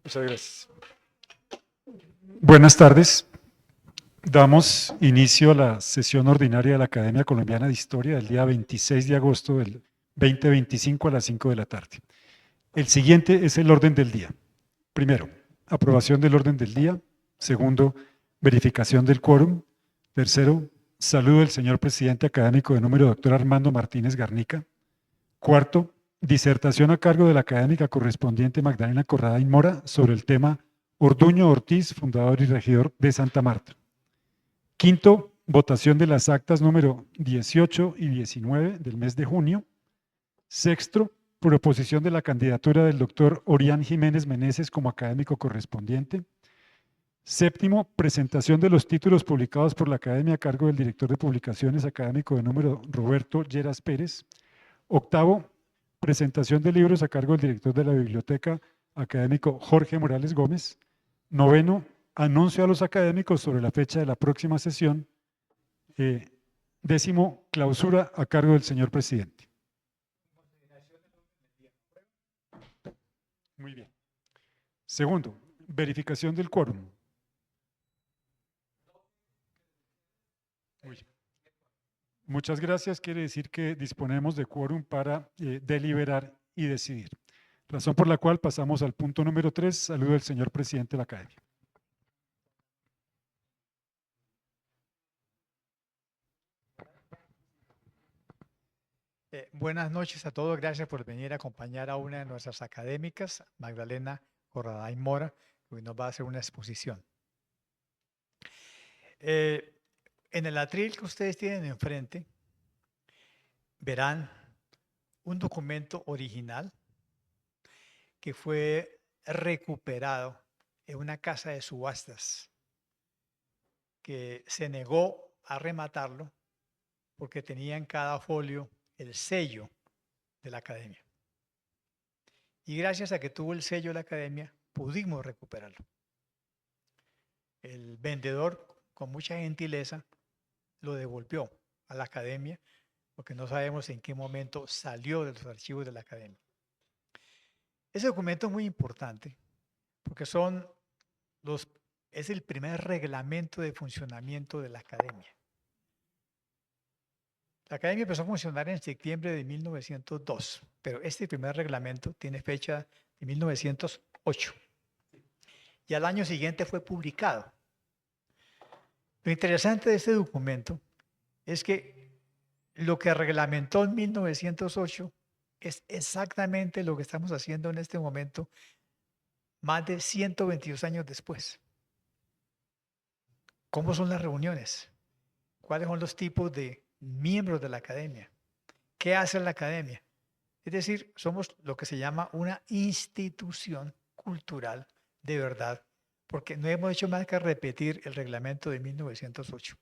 Muchas gracias. Buenas tardes. Damos inicio a la sesión ordinaria de la Academia Colombiana de Historia del día 26 de agosto del 2025 a las 5 de la tarde. El siguiente es el orden del día. Primero, aprobación del orden del día. Segundo, verificación del quórum. Tercero, saludo del señor presidente académico de número doctor Armando Martínez Garnica. Cuarto, disertación a cargo de la académica correspondiente Magdalena Corradain Mora sobre el tema Orduño Ortiz, fundador y regidor de Santa Marta. Quinto, votación de las actas número 18 y 19 del mes de junio. Sexto, proposición de la candidatura del doctor Orián Jiménez Meneses como académico correspondiente. Séptimo, presentación de los títulos publicados por la Academia a cargo del director de publicaciones académico de número Roberto Lleras Pérez. Octavo, presentación de libros a cargo del director de la biblioteca académico Jorge Morales Gómez. Noveno, anuncio a los académicos sobre la fecha de la próxima sesión. Décimo, clausura a cargo del señor presidente. Muy bien. Segundo, verificación del quórum. Muchas gracias. Quiere decir que disponemos de quórum para deliberar y decidir. Razón por la cual pasamos al punto número 3. Saludo al señor presidente de la Academia. Buenas noches a todos. Gracias por venir a acompañar a una de nuestras académicas, Magdalena Corradain Mora, que hoy nos va a hacer una exposición. En el atril que ustedes tienen enfrente, verán un documento original que fue recuperado en una casa de subastas que se negó a rematarlo porque tenía en cada folio el sello de la academia. Y gracias a que tuvo el sello de la academia, pudimos recuperarlo. El vendedor, con mucha gentileza, lo devolvió a la academia porque no sabemos en qué momento salió de los archivos de la academia. Ese documento es muy importante porque es el primer reglamento de funcionamiento de la academia. La academia empezó a funcionar en septiembre de 1902, pero este primer reglamento tiene fecha de 1908 y al año siguiente fue publicado. Lo interesante de este documento es que lo que reglamentó en 1908 es exactamente lo que estamos haciendo en este momento, más de 122 años después. ¿Cómo son las reuniones? ¿Cuáles son los tipos de miembros de la academia? ¿Qué hace la academia? Es decir, somos lo que se llama una institución cultural de verdad, porque no hemos hecho más que repetir el reglamento de 1908.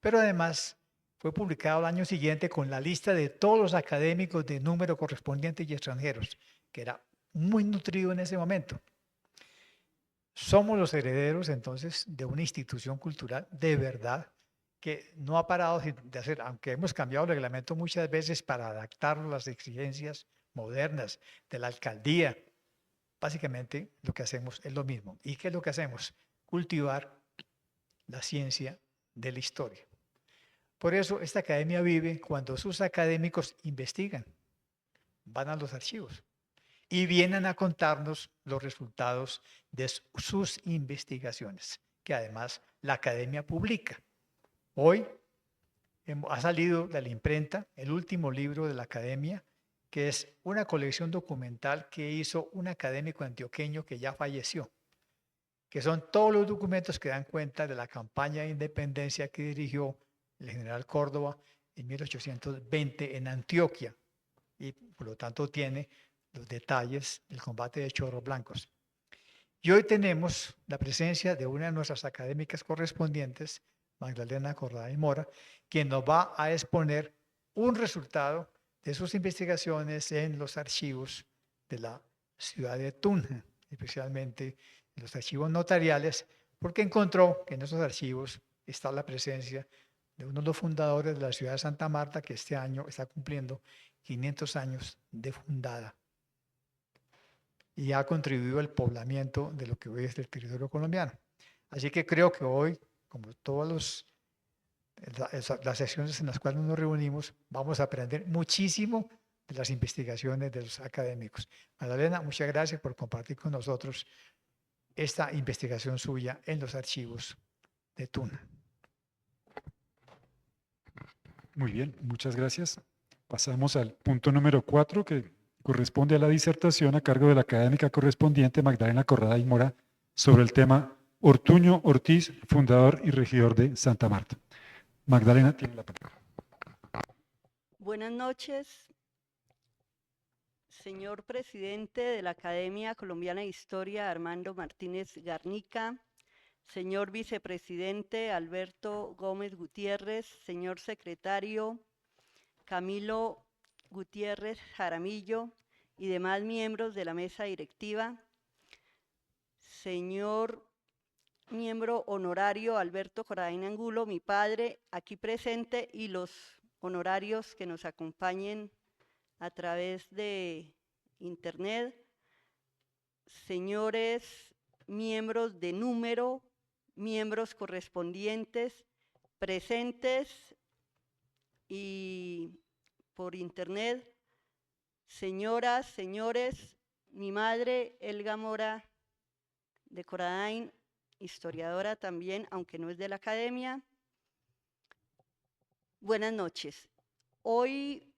Pero además fue publicado el año siguiente con la lista de todos los académicos de número correspondiente y extranjeros, que era muy nutrido en ese momento. Somos los herederos entonces de una institución cultural de verdad que no ha parado de hacer, aunque hemos cambiado el reglamento muchas veces para adaptarlo a las exigencias modernas de la alcaldía. Básicamente lo que hacemos es lo mismo. ¿Y qué es lo que hacemos? Cultivar la ciencia de la historia. Por eso esta academia vive cuando sus académicos investigan, van a los archivos y vienen a contarnos los resultados de sus investigaciones, que además la academia publica. Hoy ha salido de la imprenta el último libro de la academia, que es una colección documental que hizo un académico antioqueño que ya falleció, que son todos los documentos que dan cuenta de la campaña de independencia que dirigió el general Córdoba en 1820 en Antioquia, y por lo tanto tiene los detalles del combate de Chorros Blancos. Y hoy tenemos la presencia de una de nuestras académicas correspondientes, Magdalena Corradain Mora, quien nos va a exponer un resultado de sus investigaciones en los archivos de la ciudad de Tunja, especialmente en los archivos notariales, porque encontró que en esos archivos está la presencia de uno de los fundadores de la ciudad de Santa Marta, que este año está cumpliendo 500 años de fundada y ha contribuido al poblamiento de lo que hoy es el territorio colombiano. Así que creo que hoy, como todas las sesiones en las cuales nos reunimos, vamos a aprender muchísimo de las investigaciones de los académicos. Magdalena, muchas gracias por compartir con nosotros esta investigación suya en los archivos de Tuna. Muy bien, muchas gracias. Pasamos al punto número 4, que corresponde a la disertación a cargo de la académica correspondiente Magdalena Corrada y Mora sobre el tema Ortuño Ortiz, fundador y regidor de Santa Marta. Magdalena tiene la palabra. Buenas noches, señor presidente de la Academia Colombiana de Historia, Armando Martínez Garnica, señor vicepresidente Alberto Gómez Gutiérrez, señor secretario Camilo Gutiérrez Jaramillo y demás miembros de la mesa directiva, señor miembro honorario Alberto Coradain Angulo, mi padre, aquí presente, y los honorarios que nos acompañen a través de internet, señores miembros de número, miembros correspondientes, presentes y por internet, señoras, señores, mi madre, Elga Mora de Coradain, historiadora también, aunque no es de la academia. Buenas noches. Hoy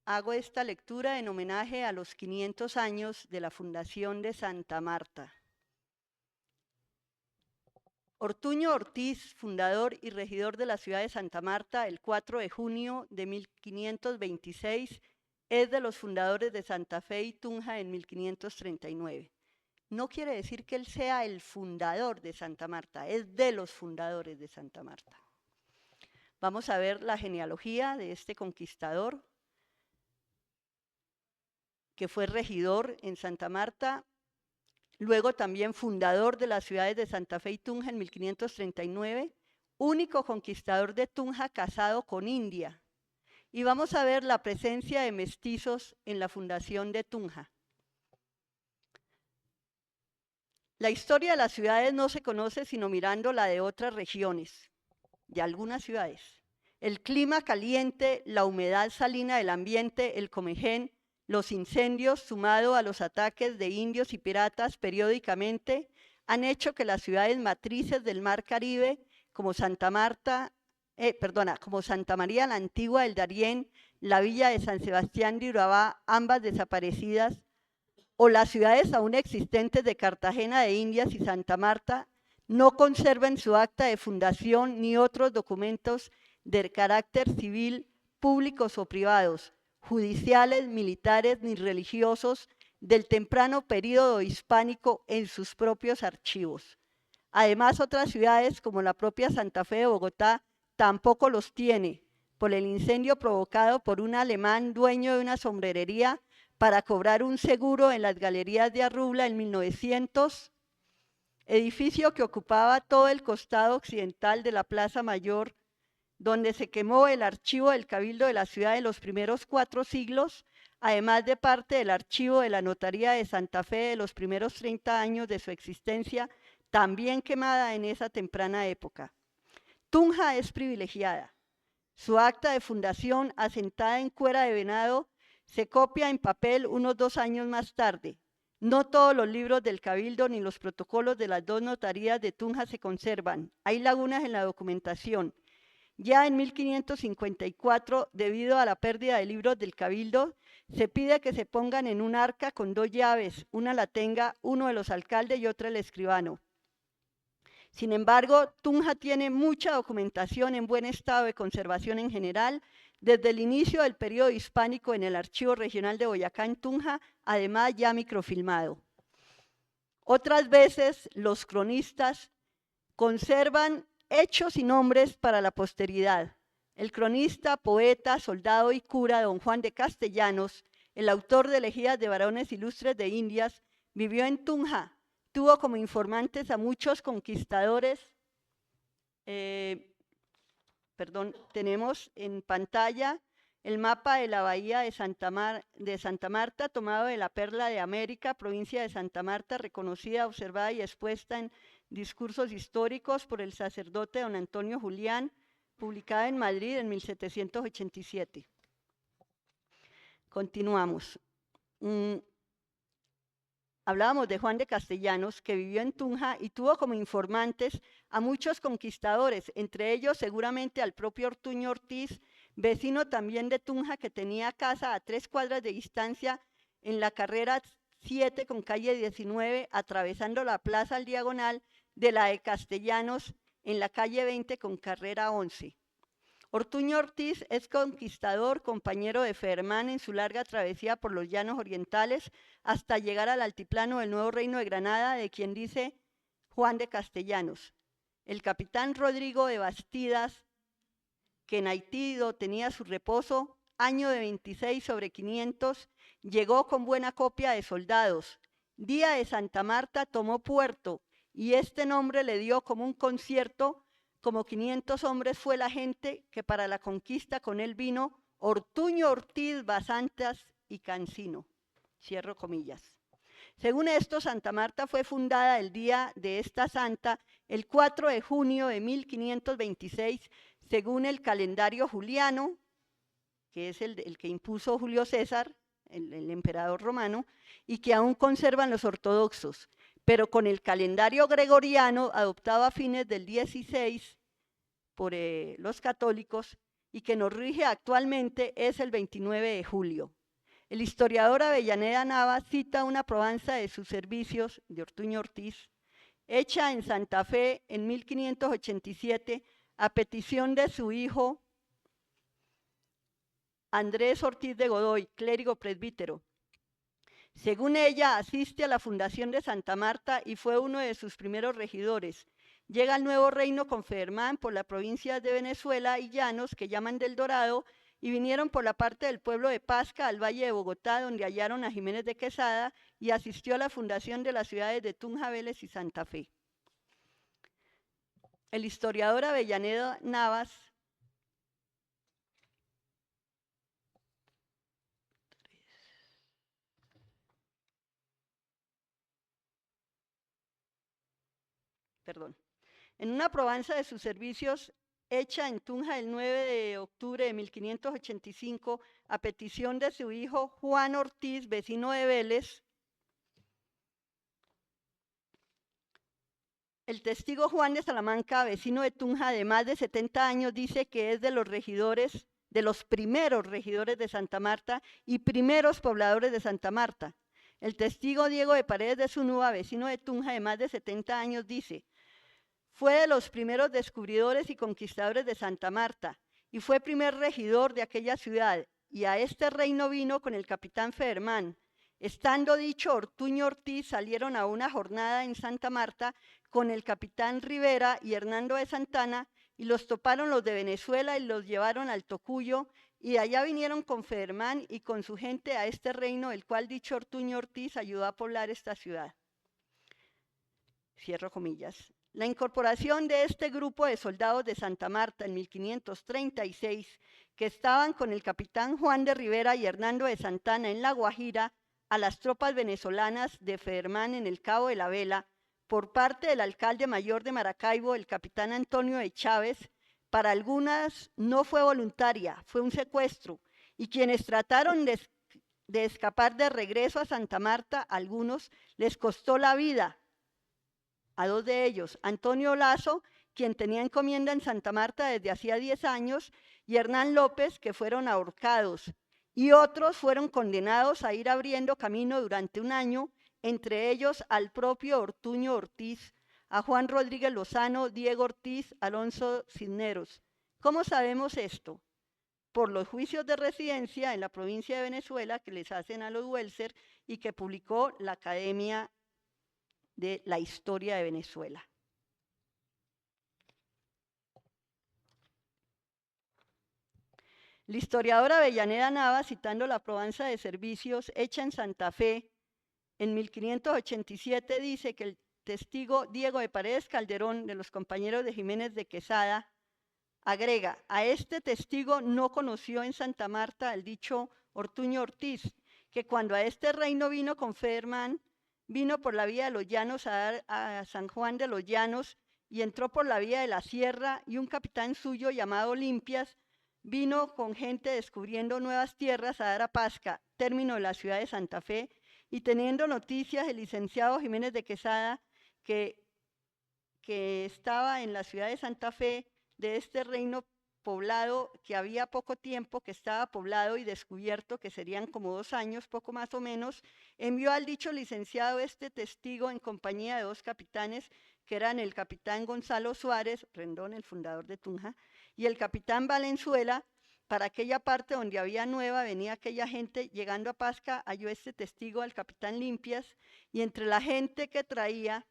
hago esta lectura en homenaje a los 500 años de la fundación de Santa Marta. Ortuño Ortiz, fundador y regidor de la ciudad de Santa Marta, el 4 de junio de 1526, es de los fundadores de Santa Fe y Tunja en 1539. No quiere decir que él sea el fundador de Santa Marta, es de los fundadores de Santa Marta. Vamos a ver la genealogía de este conquistador, que fue regidor en Santa Marta, luego también fundador de las ciudades de Santa Fe y Tunja en 1539, único conquistador de Tunja casado con India. Y vamos a ver la presencia de mestizos en la fundación de Tunja. La historia de las ciudades no se conoce sino mirando la de otras regiones, de algunas ciudades. El clima caliente, la humedad salina del ambiente, el comején, los incendios, sumado a los ataques de indios y piratas periódicamente, han hecho que las ciudades matrices del Mar Caribe, como Santa María la Antigua del Darién, la villa de San Sebastián de Urabá, ambas desaparecidas, o las ciudades aún existentes de Cartagena de Indias y Santa Marta, no conservan su acta de fundación ni otros documentos de carácter civil, públicos o privados, judiciales, militares ni religiosos del temprano período hispánico en sus propios archivos. Además, otras ciudades como la propia Santa Fe de Bogotá tampoco los tiene, por el incendio provocado por un alemán dueño de una sombrerería para cobrar un seguro en las galerías de Arrubla en 1900, edificio que ocupaba todo el costado occidental de la Plaza Mayor, donde se quemó el archivo del Cabildo de la ciudad de los primeros 4 siglos, además de parte del archivo de la Notaría de Santa Fe de los primeros 30 años de su existencia, también quemada en esa temprana época. Tunja es privilegiada. Su acta de fundación, asentada en cuera de venado, se copia en papel unos 2 años más tarde. No todos los libros del Cabildo ni los protocolos de las 2 notarías de Tunja se conservan. Hay lagunas en la documentación. Ya en 1554, debido a la pérdida de libros del Cabildo, se pide que se pongan en un arca con 2 llaves, una la tenga uno de los alcaldes y otra el escribano. Sin embargo, Tunja tiene mucha documentación en buen estado de conservación en general, desde el inicio del periodo hispánico en el Archivo Regional de Boyacá en Tunja, además ya microfilmado. Otras veces los cronistas conservan hechos y nombres para la posteridad. El cronista, poeta, soldado y cura don Juan de Castellanos, el autor de Elegías de Varones Ilustres de Indias, vivió en Tunja, tuvo como informantes a muchos conquistadores. Tenemos en pantalla el mapa de la bahía de Santa Marta, tomado de la Perla de América, provincia de Santa Marta, reconocida, observada y expuesta en discursos históricos por el sacerdote don Antonio Julián, publicada en Madrid en 1787. Continuamos. Hablábamos de Juan de Castellanos, que vivió en Tunja y tuvo como informantes a muchos conquistadores, entre ellos seguramente al propio Ortuño Ortiz, vecino también de Tunja, que tenía casa a 3 cuadras de distancia en la carrera 7 con calle 19, atravesando la plaza al diagonal de la de Castellanos en la calle 20 con carrera 11. Ortuño Ortiz es conquistador, compañero de Fermán en su larga travesía por los llanos orientales hasta llegar al altiplano del Nuevo Reino de Granada, de quien dice Juan de Castellanos. El capitán Rodrigo de Bastidas, que en Haití tenía su reposo, año de 26 sobre 500, llegó con buena copia de soldados. Día de Santa Marta tomó puerto y este nombre le dio como un concierto. Como 500 hombres fue la gente que para la conquista con él vino Ortuño Ortiz, Basantas y Cancino. Cierro comillas. Según esto, Santa Marta fue fundada el día de esta santa, el 4 de junio de 1526, según el calendario juliano, que es el que impuso Julio César, el emperador romano, y que aún conservan los ortodoxos. Pero con el calendario gregoriano adoptado a fines del 16 por los católicos y que nos rige actualmente es el 29 de julio. El historiador Avellaneda Navas cita una probanza de sus servicios de Ortuño Ortiz, hecha en Santa Fe en 1587 a petición de su hijo Andrés Ortiz de Godoy, clérigo presbítero. Según ella, asiste a la fundación de Santa Marta y fue uno de sus primeros regidores. Llega al Nuevo Reino con Fermán por la provincia de Venezuela y Llanos, que llaman del Dorado, y vinieron por la parte del pueblo de Pasca al Valle de Bogotá, donde hallaron a Jiménez de Quesada y asistió a la fundación de las ciudades de Tunja, Vélez y Santa Fe. El historiador Avellaneda Navas en una probanza de sus servicios hecha en Tunja el 9 de octubre de 1585 a petición de su hijo Juan Ortiz, vecino de Vélez, el testigo Juan de Salamanca, vecino de Tunja de más de 70 años, dice que es de los regidores, de los primeros regidores de Santa Marta y primeros pobladores de Santa Marta. El testigo Diego de Paredes de Zunúa, vecino de Tunja de más de 70 años, dice: fue de los primeros descubridores y conquistadores de Santa Marta y fue primer regidor de aquella ciudad, y a este reino vino con el capitán Fermán. Estando dicho Ortuño Ortiz, salieron a una jornada en Santa Marta con el capitán Rivera y Hernando de Santana, y los toparon los de Venezuela y los llevaron al Tocuyo, y de allá vinieron con Fermán y con su gente a este reino, el cual dicho Ortuño Ortiz ayudó a poblar esta ciudad. Cierro comillas. La incorporación de este grupo de soldados de Santa Marta en 1536, que estaban con el capitán Juan de Rivera y Hernando de Santana en La Guajira, a las tropas venezolanas de Fermán en el Cabo de la Vela, por parte del alcalde mayor de Maracaibo, el capitán Antonio de Chávez, para algunas no fue voluntaria, fue un secuestro, y quienes trataron de escapar de regreso a Santa Marta, algunos les costó la vida. A 2 de ellos, Antonio Lazo, quien tenía encomienda en Santa Marta desde hacía 10 años, y Hernán López, que fueron ahorcados, y otros fueron condenados a ir abriendo camino durante un año, entre ellos al propio Ortuño Ortiz, a Juan Rodríguez Lozano, Diego Ortiz, Alonso Cisneros. ¿Cómo sabemos esto? Por los juicios de residencia en la provincia de Venezuela que les hacen a los Welser y que publicó la Academia de la Historia de Venezuela. El historiador Avellaneda Navas, citando la probanza de servicios hecha en Santa Fe en 1587 dice que el testigo Diego de Paredes Calderón, de los compañeros de Jiménez de Quesada, agrega: a este testigo no conoció en Santa Marta el dicho Ortuño Ortiz, que cuando a este reino vino con Federman, vino por la vía de los llanos a dar a San Juan de los Llanos y entró por la vía de la sierra, y un capitán suyo llamado Limpias vino con gente descubriendo nuevas tierras a dar a Pasca, término de la ciudad de Santa Fe, y teniendo noticias el licenciado Jiménez de Quesada que estaba en la ciudad de Santa Fe, de este reino poblado, que había poco tiempo que estaba poblado y descubierto, que serían como 2 años, poco más o menos, envió al dicho licenciado este testigo en compañía de 2 capitanes, que eran el capitán Gonzalo Suárez Rendón, el fundador de Tunja, y el capitán Valenzuela, para aquella parte donde había nueva, venía aquella gente. Llegando a Pasca, halló este testigo al capitán Limpias, y entre la gente que traía,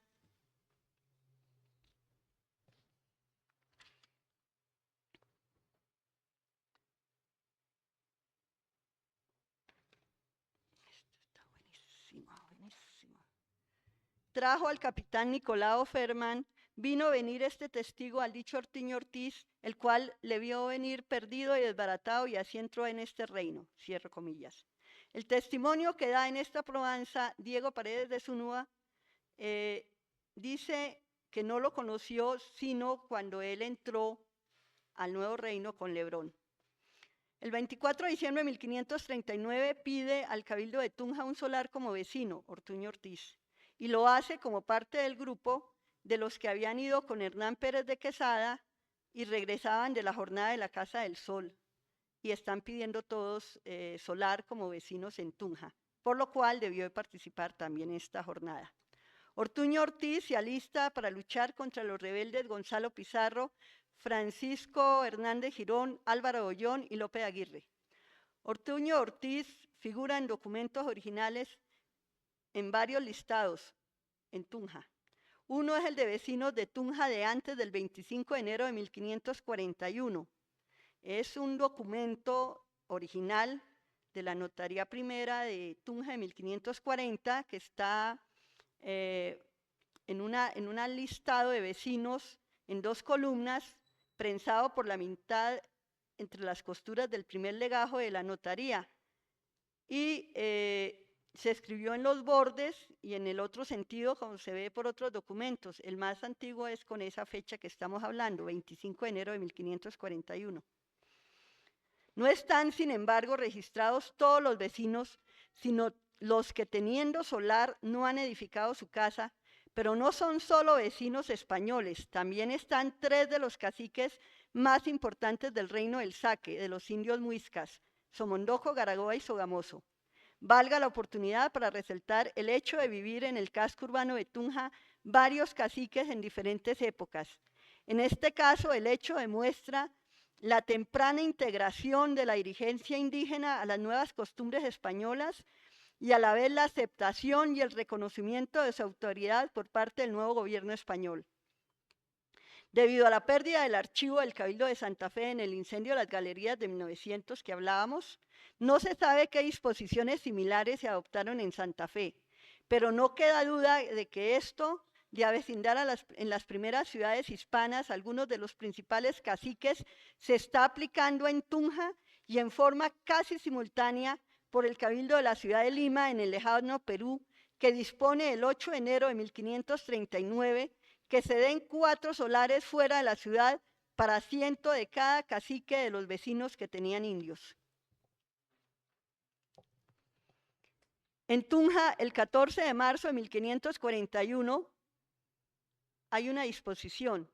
trajo al capitán Nicolao Ferman, vino venir este testigo al dicho Ortuño Ortiz, el cual le vio venir perdido y desbaratado, y así entró en este reino, cierro comillas. El testimonio que da en esta probanza Diego Paredes de Zunúa dice que no lo conoció sino cuando él entró al nuevo reino con Lebrón. El 24 de diciembre de 1539 pide al Cabildo de Tunja un solar como vecino, Ortuño Ortiz, y lo hace como parte del grupo de los que habían ido con Hernán Pérez de Quesada y regresaban de la jornada de la Casa del Sol, y están pidiendo todos solar como vecinos en Tunja, por lo cual debió de participar también en esta jornada. Ortuño Ortiz se alista para luchar contra los rebeldes Gonzalo Pizarro, Francisco Hernández Girón, Álvaro Ollón y Lope de Aguirre. Ortuño Ortiz figura en documentos originales en varios listados en Tunja. Uno es el de vecinos de Tunja de antes del 25 de enero de 1541. Es un documento original de la Notaría Primera de Tunja de 1540, que está en un listado de vecinos en 2 columnas, prensado por la mitad entre las costuras del primer legajo de la notaría, y se escribió en los bordes y en el otro sentido, como se ve por otros documentos. El más antiguo es con esa fecha que estamos hablando, 25 de enero de 1541. No están, sin embargo, registrados todos los vecinos, sino los que, teniendo solar, no han edificado su casa. Pero no son solo vecinos españoles, también están 3 de los caciques más importantes del reino del Saque, de los indios muiscas: Somondoco, Garagoa y Sogamoso. Valga la oportunidad para resaltar el hecho de vivir en el casco urbano de Tunja varios caciques en diferentes épocas. En este caso, el hecho demuestra la temprana integración de la dirigencia indígena a las nuevas costumbres españolas, y a la vez la aceptación y el reconocimiento de su autoridad por parte del nuevo gobierno español. Debido a la pérdida del archivo del Cabildo de Santa Fe en el incendio de las galerías de 1900 que hablábamos, no se sabe qué disposiciones similares se adoptaron en Santa Fe, pero no queda duda de que esto de avecindar en las primeras ciudades hispanas algunos de los principales caciques se está aplicando en Tunja, y en forma casi simultánea por el Cabildo de la ciudad de Lima, en el lejano Perú, que dispone el 8 de enero de 1539 que se den 4 solares fuera de la ciudad para 100 de cada cacique de los vecinos que tenían indios. En Tunja, el 14 de marzo de 1541, hay una disposición.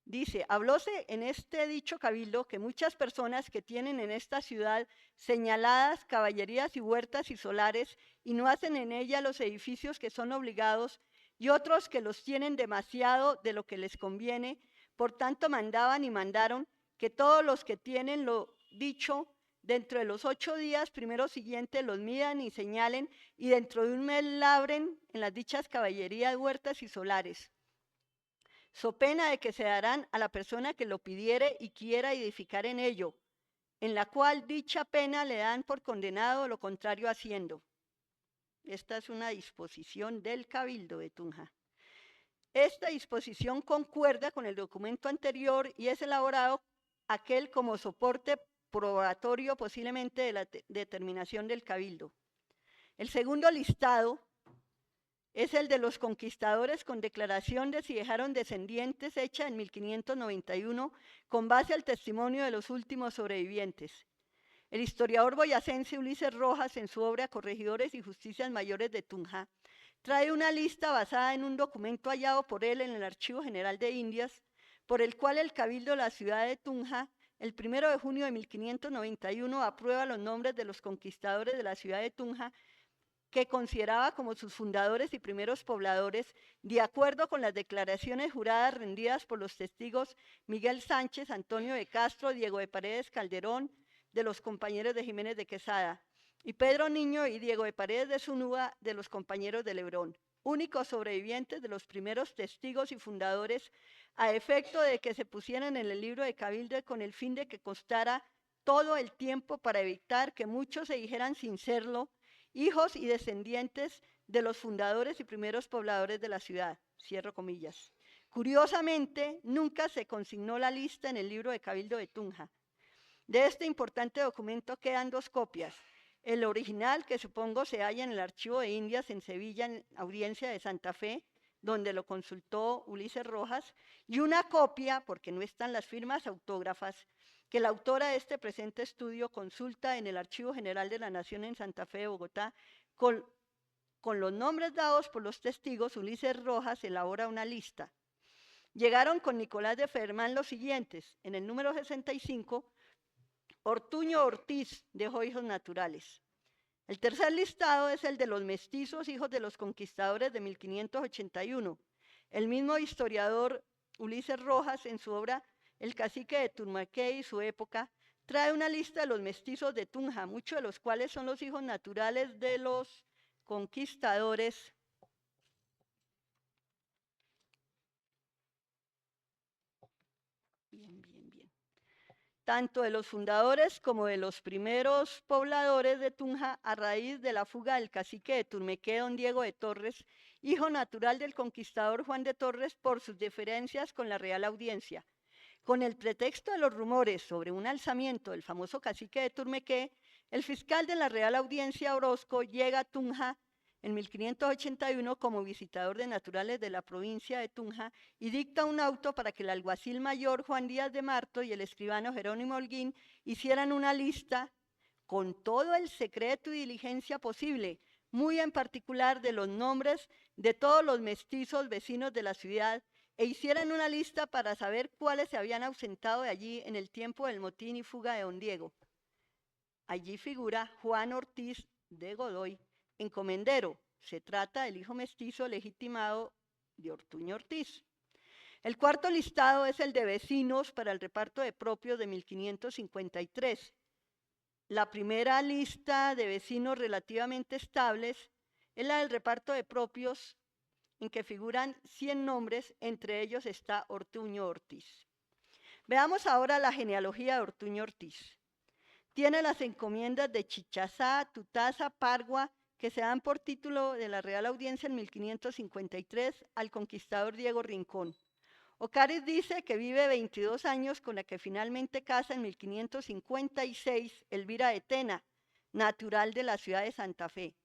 Dice: hablóse en este dicho cabildo que muchas personas que tienen en esta ciudad señaladas caballerías y huertas y solares, y no hacen en ella los edificios que son obligados, y otros que los tienen demasiado de lo que les conviene. Por tanto, mandaban y mandaron que todos los que tienen lo dicho, dentro de los 8 días primeros siguientes los midan y señalen, y dentro de un mes labren en las dichas caballerías, huertas y solares, so pena de que se darán a la persona que lo pidiere y quiera edificar en ello, en la cual dicha pena le dan por condenado lo contrario haciendo. Esta es una disposición del Cabildo de Tunja. Esta disposición concuerda con el documento anterior y es elaborado aquel como soporte probatorio posiblemente de la determinación del Cabildo. El segundo listado es el de los conquistadores con declaración de si dejaron descendientes hecha en 1591 con base al testimonio de los últimos sobrevivientes. El historiador boyacense Ulises Rojas, en su obra Corregidores y Justicias Mayores de Tunja, trae una lista basada en un documento hallado por él en el Archivo General de Indias, por el cual el Cabildo de la ciudad de Tunja, el 1 de junio de 1591, aprueba los nombres de los conquistadores de la ciudad de Tunja, que consideraba como sus fundadores y primeros pobladores, de acuerdo con las declaraciones juradas rendidas por los testigos Miguel Sánchez, Antonio de Castro, Diego de Paredes Calderón, de los compañeros de Jiménez de Quesada, y Pedro Niño y Diego de Paredes de Zunúa, de los compañeros de Lebrón, únicos sobrevivientes de los primeros testigos y fundadores, a efecto de que se pusieran en el libro de Cabildo con el fin de que costara todo el tiempo para evitar que muchos se dijeran sin serlo, hijos y descendientes de los fundadores y primeros pobladores de la ciudad, cierro comillas. Curiosamente, nunca se consignó la lista en el libro de Cabildo de Tunja. De este importante documento quedan dos copias. El original, que supongo se halla en el Archivo de Indias en Sevilla, en Audiencia de Santa Fe, donde lo consultó Ulises Rojas, y una copia, porque no están las firmas autógrafas, que la autora de este presente estudio consulta en el Archivo General de la Nación en Santa Fe de Bogotá, con los nombres dados por los testigos. Ulises Rojas elabora una lista. Llegaron con Nicolás de Fermán los siguientes: en el número 65, Ortuño Ortiz dejó hijos naturales. El tercer listado es el de los mestizos, hijos de los conquistadores de 1581. El mismo historiador Ulises Rojas, en su obra El cacique de Turmaqué y su época, trae una lista de los mestizos de Tunja, muchos de los cuales son los hijos naturales de los conquistadores tanto de los fundadores como de los primeros pobladores de Tunja, a raíz de la fuga del cacique de Turmequé, don Diego de Torres, hijo natural del conquistador Juan de Torres, por sus diferencias con la Real Audiencia. Con el pretexto de los rumores sobre un alzamiento del famoso cacique de Turmequé, el fiscal de la Real Audiencia, Orozco, llega a Tunja en 1581 como visitador de naturales de la provincia de Tunja y dicta un auto para que el alguacil mayor Juan Díaz de Marto y el escribano Jerónimo Holguín hicieran una lista con todo el secreto y diligencia posible, muy en particular de los nombres de todos los mestizos vecinos de la ciudad, e hicieran una lista para saber cuáles se habían ausentado de allí en el tiempo del motín y fuga de don Diego. Allí figura Juan Ortiz de Godoy, encomendero. Se trata del hijo mestizo legitimado de Ortuño Ortiz. El cuarto listado es el de vecinos para el reparto de propios de 1553. La primera lista de vecinos relativamente estables es la del reparto de propios, en que figuran 100 nombres, entre ellos está Ortuño Ortiz. Veamos ahora la genealogía de Ortuño Ortiz. Tiene las encomiendas de Chichazá, Tutaza, Pargua, que se dan por título de la Real Audiencia en 1553 al conquistador Diego Rincón. Ocariz dice que vive 22 años, con la que finalmente casa en 1556 Elvira de Tena, natural de la ciudad de Santa Fe.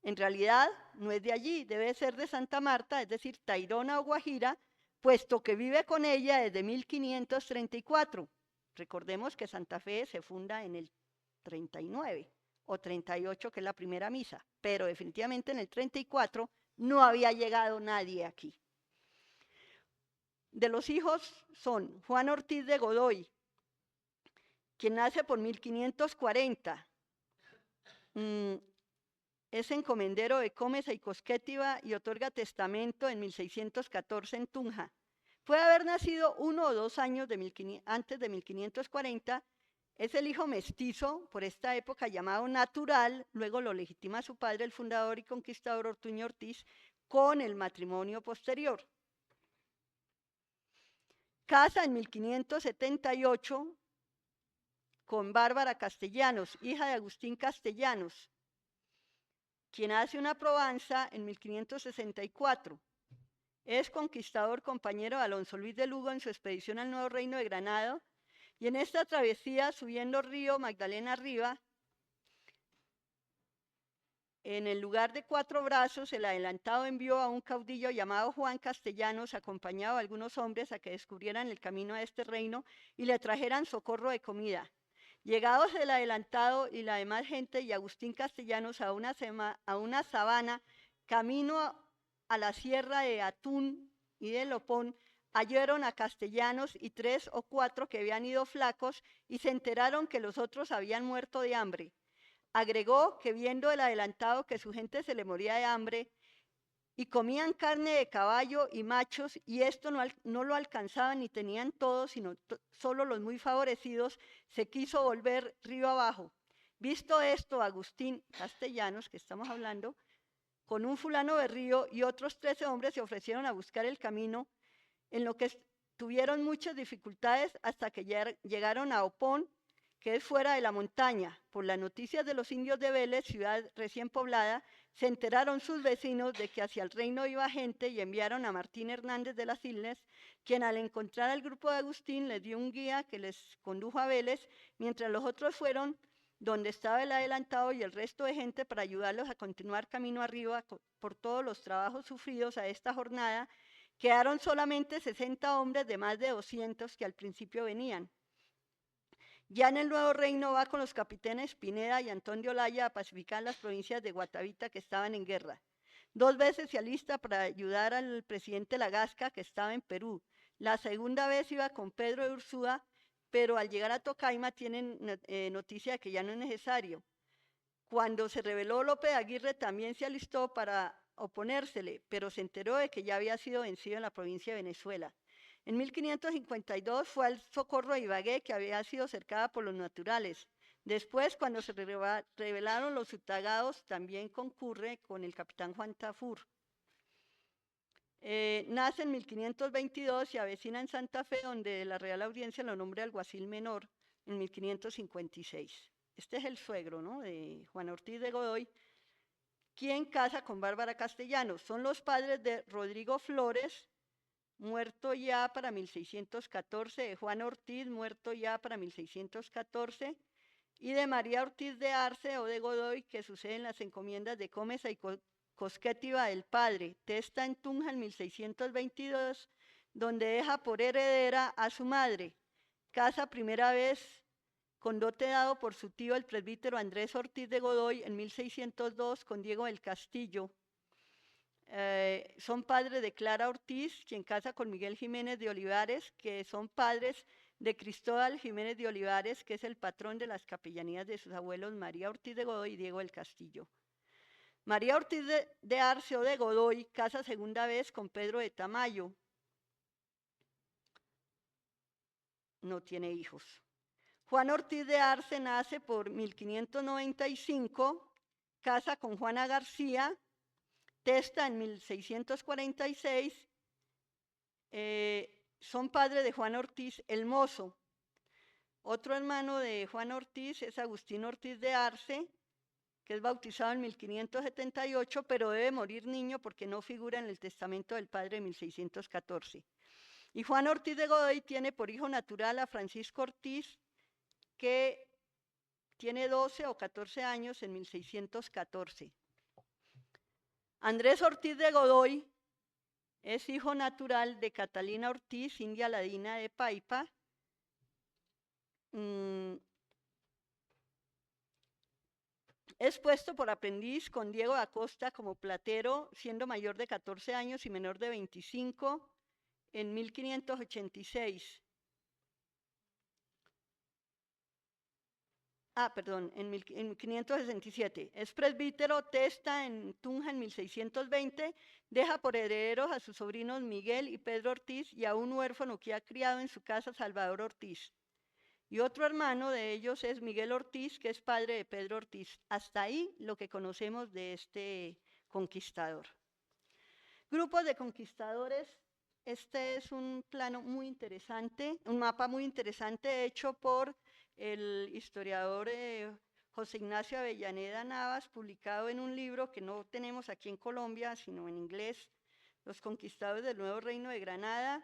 En realidad no es de allí, debe ser de Santa Marta, es decir, Tayrona o Guajira, puesto que vive con ella desde 1534. Recordemos que Santa Fe se funda en el 39 o 38, que es la primera misa, pero definitivamente en el 34 no había llegado nadie aquí. De los hijos son Juan Ortiz de Godoy, quien nace por 1540. Es encomendero de Comesa y Cosquétiva y otorga testamento en 1614 en Tunja. Puede haber nacido 1 o 2 años antes de 1540. Es el hijo mestizo, por esta época llamado natural, luego lo legitima su padre, el fundador y conquistador Ortuño Ortiz, con el matrimonio posterior. Casa en 1578 con Bárbara Castellanos, hija de Agustín Castellanos, quien hace una probanza en 1564. Es conquistador compañero de Alonso Luis de Lugo en su expedición al Nuevo Reino de Granada, y en esta travesía, subiendo río Magdalena arriba, en el lugar de Cuatro Brazos, el adelantado envió a un caudillo llamado Juan Castellanos, acompañado de algunos hombres, a que descubrieran el camino a este reino y le trajeran socorro de comida. Llegados el adelantado y la demás gente y Agustín Castellanos a una sabana, camino a la sierra de Atún y de Lopón, hallaron a Castellanos y 3 o 4 que habían ido flacos y se enteraron que los otros habían muerto de hambre. Agregó que viendo el adelantado que su gente se le moría de hambre y comían carne de caballo y machos, y esto no lo alcanzaban ni tenían todos, sino solo los muy favorecidos, se quiso volver río abajo. Visto esto, Agustín Castellanos, que estamos hablando, con un fulano de río y otros 13 hombres se ofrecieron a buscar el camino, en lo que tuvieron muchas dificultades hasta que llegaron a Opón, que es fuera de la montaña. Por las noticias de los indios de Vélez, ciudad recién poblada, se enteraron sus vecinos de que hacia el reino iba gente y enviaron a Martín Hernández de las Islas, quien al encontrar al grupo de Agustín les dio un guía que les condujo a Vélez, mientras los otros fueron donde estaba el adelantado y el resto de gente para ayudarlos a continuar camino arriba por todos los trabajos sufridos a esta jornada. Quedaron solamente 60 hombres de más de 200 que al principio venían. Ya en el Nuevo Reino va con los capitanes Pineda y Antón de Olaya a pacificar las provincias de Guatavita que estaban en guerra. 2 veces se alista para ayudar al presidente Lagasca, que estaba en Perú. La segunda vez iba con Pedro de Ursúa, pero al llegar a Tocaima tienen noticia de que ya no es necesario. Cuando se rebeló Lope de Aguirre también se alistó para oponérsele, pero se enteró de que ya había sido vencido en la provincia de Venezuela. En 1552 fue al socorro de Ibagué, que había sido cercada por los naturales. Después, cuando se rebelaron los sutagados, también concurre con el capitán Juan Tafur. Nace en 1522 y avecina en Santa Fe, donde la Real Audiencia lo nombra alguacil menor en 1556. Este es el suegro, ¿no?, de Juan Ortiz de Godoy, quien casa con Bárbara Castellanos. Son los padres de Rodrigo Flores, muerto ya para 1614, de Juan Ortiz, muerto ya para 1614, y de María Ortiz de Arce o de Godoy, que suceden las encomiendas de Comesa y Cosquétiva del padre. Testa en Tunja en 1622, donde deja por heredera a su madre. Casa primera vez con dote dado por su tío el presbítero Andrés Ortiz de Godoy en 1602 con Diego del Castillo. Son padres de Clara Ortiz, quien casa con Miguel Jiménez de Olivares, que son padres de Cristóbal Jiménez de Olivares, que es el patrón de las capellanías de sus abuelos María Ortiz de Godoy y Diego del Castillo. María Ortiz de Arce o de Godoy casa segunda vez con Pedro de Tamayo. No tiene hijos. Juan Ortiz de Arce nace por 1595, casa con Juana García, testa en 1646, son padres de Juan Ortiz el Mozo. Otro hermano de Juan Ortiz es Agustín Ortiz de Arce, que es bautizado en 1578, pero debe morir niño porque no figura en el testamento del padre de 1614. Y Juan Ortiz de Godoy tiene por hijo natural a Francisco Ortiz, que tiene 12 o 14 años en 1614. Andrés Ortiz de Godoy es hijo natural de Catalina Ortiz, india ladina de Paipa. Es puesto por aprendiz con Diego da Costa como platero, siendo mayor de 14 años y menor de 25 en 1586. En 1567. Es presbítero, testa en Tunja en 1620, deja por herederos a sus sobrinos Miguel y Pedro Ortiz y a un huérfano que ha criado en su casa, Salvador Ortiz. Y otro hermano de ellos es Miguel Ortiz, que es padre de Pedro Ortiz. Hasta ahí lo que conocemos de este conquistador. Grupos de conquistadores. Este es un plano muy interesante, un mapa muy interesante hecho por el historiador José Ignacio Avellaneda Navas, publicado en un libro que no tenemos aquí en Colombia, sino en inglés, Los Conquistadores del Nuevo Reino de Granada.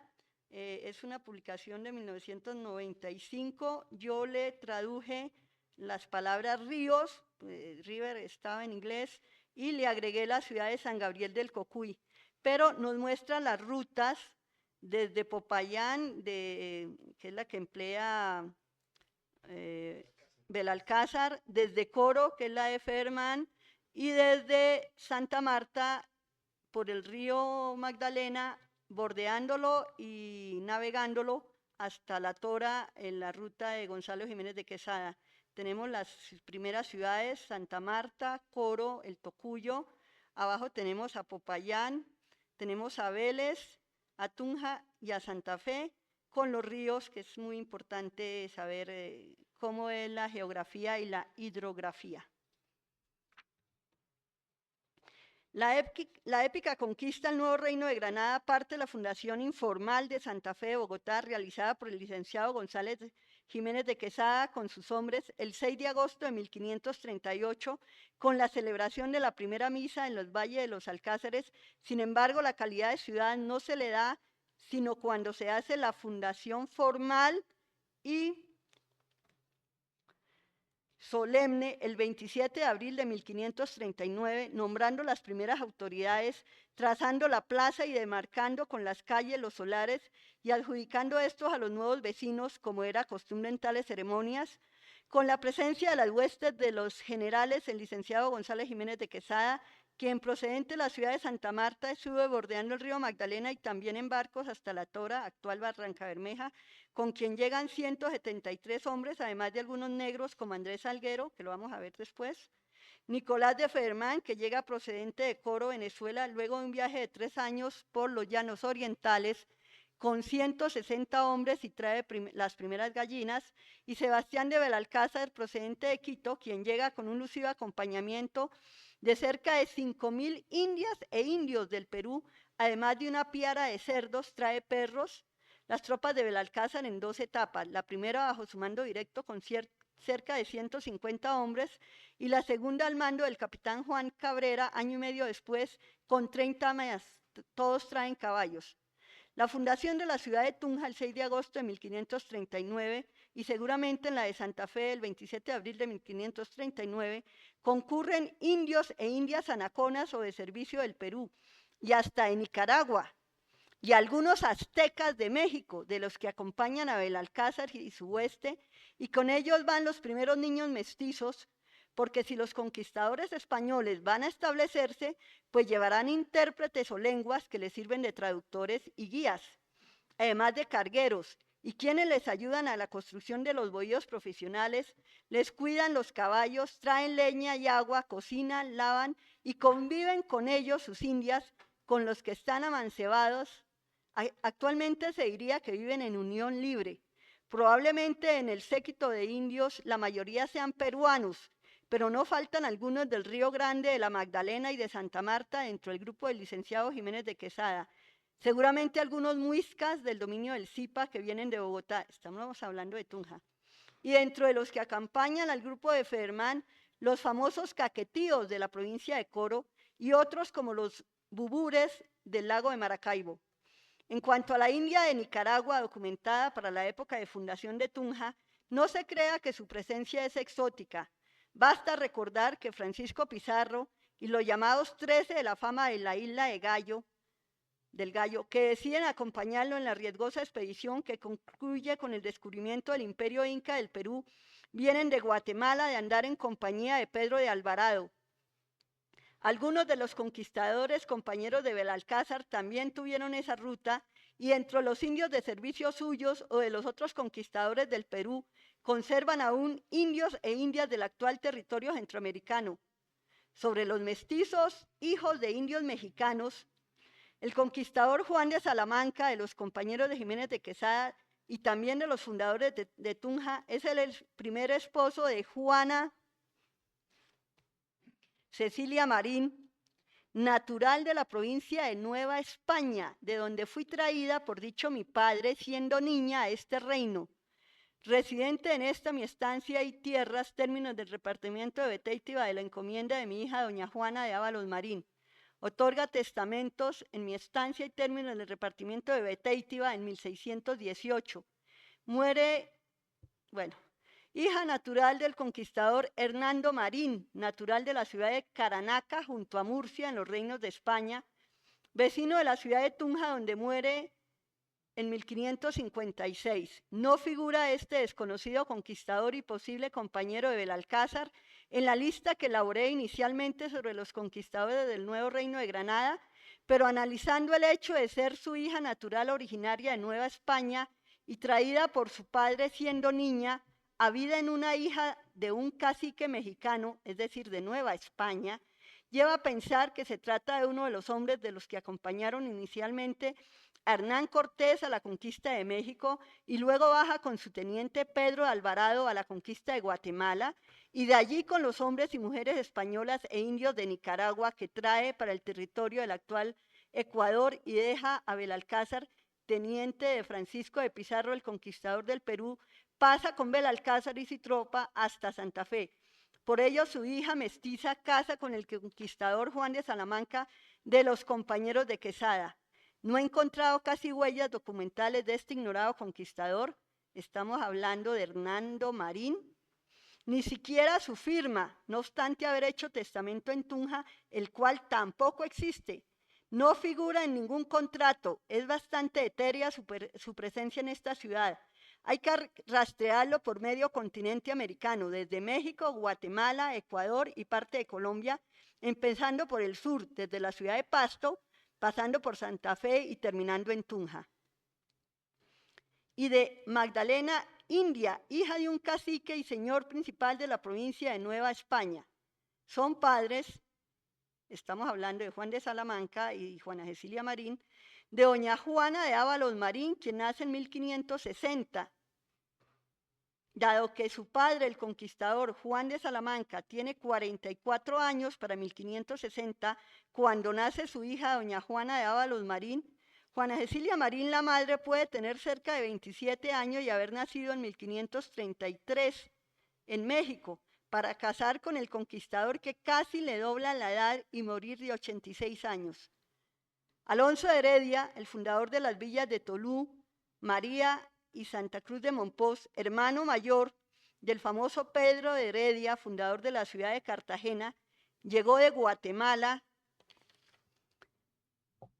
Es una publicación de 1995. Yo le traduje las palabras ríos, river estaba en inglés, y le agregué la ciudad de San Gabriel del Cocuy. Pero nos muestra las rutas desde Popayán, que es la que emplea Belalcázar, desde Coro, que es la de Ferman, y desde Santa Marta por el río Magdalena, bordeándolo y navegándolo hasta La Tora en la ruta de Gonzalo Jiménez de Quesada. Tenemos las primeras ciudades, Santa Marta, Coro, el Tocuyo. Abajo tenemos a Popayán, tenemos a Vélez, a Tunja y a Santa Fe, con los ríos, que es muy importante saber cómo es la geografía y la hidrografía. La épica conquista del Nuevo Reino de Granada parte de la fundación informal de Santa Fe de Bogotá, realizada por el licenciado González Jiménez de Quesada con sus hombres el 6 de agosto de 1538, con la celebración de la primera misa en los valles de los Alcázares. Sin embargo, la calidad de ciudad no se le da sino cuando se hace la fundación formal y solemne el 27 de abril de 1539, nombrando las primeras autoridades, trazando la plaza y demarcando con las calles los solares y adjudicando estos a los nuevos vecinos, como era costumbre en tales ceremonias, con la presencia de las huestes de los generales, el licenciado González Jiménez de Quesada, quien procedente de la ciudad de Santa Marta sube bordeando el río Magdalena y también en barcos hasta La Tora, actual Barranca Bermeja, con quien llegan 173 hombres, además de algunos negros como Andrés Salguero, que lo vamos a ver después, Nicolás de Fermán, que llega procedente de Coro, Venezuela, luego de un viaje de 3 años por los llanos orientales, con 160 hombres y trae las primeras gallinas, y Sebastián de Belalcázar, procedente de Quito, quien llega con un lucido acompañamiento de cerca de 5.000 indias e indios del Perú, además de una piara de cerdos, trae perros. Las tropas de Belalcázar en 2 etapas, la primera bajo su mando directo con cerca de 150 hombres, y la segunda al mando del capitán Juan Cabrera, año y medio después, con 30 más, todos traen caballos. La fundación de la ciudad de Tunja el 6 de agosto de 1539 y seguramente en la de Santa Fe el 27 de abril de 1539 concurren indios e indias anaconas o de servicio del Perú y hasta de Nicaragua y algunos aztecas de México, de los que acompañan a Belalcázar y su hueste, y con ellos van los primeros niños mestizos, porque si los conquistadores españoles van a establecerse, pues llevarán intérpretes o lenguas que les sirven de traductores y guías, además de cargueros, y quienes les ayudan a la construcción de los bohíos profesionales, les cuidan los caballos, traen leña y agua, cocinan, lavan y conviven con ellos sus indias, con los que están amancebados. Actualmente se diría que viven en unión libre. Probablemente en el séquito de indios la mayoría sean peruanos, pero no faltan algunos del Río Grande, de la Magdalena y de Santa Marta dentro del grupo del licenciado Jiménez de Quesada. Seguramente algunos muiscas del dominio del Zipa que vienen de Bogotá, estamos hablando de Tunja. Y dentro de los que acompañan al grupo de Fermán, los famosos caquetíos de la provincia de Coro y otros como los bubures del lago de Maracaibo. En cuanto a la India de Nicaragua, documentada para la época de fundación de Tunja, no se crea que su presencia es exótica. Basta recordar que Francisco Pizarro y los llamados 13 de la fama de la isla de del Gallo, que deciden acompañarlo en la riesgosa expedición que concluye con el descubrimiento del imperio inca del Perú, vienen de Guatemala de andar en compañía de Pedro de Alvarado. Algunos de los conquistadores, compañeros de Belalcázar, también tuvieron esa ruta, y entre los indios de servicio suyos o de los otros conquistadores del Perú, conservan aún indios e indias del actual territorio centroamericano. Sobre los mestizos, hijos de indios mexicanos, el conquistador Juan de Salamanca, de los compañeros de Jiménez de Quesada y también de los fundadores de Tunja, es el primer esposo de Juana Cecilia Marín, natural de la provincia de Nueva España, de donde fui traída por dicho mi padre siendo niña a este reino. Residente en esta mi estancia y tierras, términos del repartimiento de Beteitiva de la encomienda de mi hija doña Juana de Ábalos Marín. Otorga testamentos en mi estancia y términos del repartimiento de Beteitiva en 1618. Muere, bueno, hija natural del conquistador Hernando Marín, natural de la ciudad de Caranaca, junto a Murcia, en los reinos de España, vecino de la ciudad de Tunja, donde muere en 1556. No figura este desconocido conquistador y posible compañero de Belalcázar en la lista que elaboré inicialmente sobre los conquistadores del Nuevo Reino de Granada, pero analizando el hecho de ser su hija natural originaria de Nueva España y traída por su padre siendo niña, habida en una hija de un cacique mexicano, es decir, de Nueva España, lleva a pensar que se trata de uno de los hombres de los que acompañaron inicialmente a Hernán Cortés a la conquista de México y luego baja con su teniente Pedro de Alvarado a la conquista de Guatemala y de allí con los hombres y mujeres españolas e indios de Nicaragua que trae para el territorio del actual Ecuador y deja a Belalcázar, teniente de Francisco de Pizarro, el conquistador del Perú, pasa con Belalcázar y su tropa hasta Santa Fe. Por ello, su hija mestiza casa con el conquistador Juan de Salamanca de los compañeros de Quesada. No he encontrado casi huellas documentales de este ignorado conquistador. Estamos hablando de Hernando Marín. Ni siquiera su firma, no obstante haber hecho testamento en Tunja, el cual tampoco existe. No figura en ningún contrato. Es bastante etérea su presencia en esta ciudad. Hay que rastrearlo por medio continente americano, desde México, Guatemala, Ecuador y parte de Colombia, empezando por el sur, desde la ciudad de Pasto, pasando por Santa Fe y terminando en Tunja. Y de Magdalena India, hija de un cacique y señor principal de la provincia de Nueva España. Son padres, estamos hablando de Juan de Salamanca y Juana Cecilia Marín, de doña Juana de Ábalos Marín, quien nace en 1560. Dado que su padre, el conquistador Juan de Salamanca, tiene 44 años para 1560, cuando nace su hija doña Juana de Ábalos Marín, Juana Cecilia Marín, la madre, puede tener cerca de 27 años y haber nacido en 1533 en México, para casar con el conquistador que casi le dobla la edad y morir de 86 años. Alonso de Heredia, el fundador de las villas de Tolú, María y Santa Cruz de Mompox, hermano mayor del famoso Pedro de Heredia, fundador de la ciudad de Cartagena, llegó de Guatemala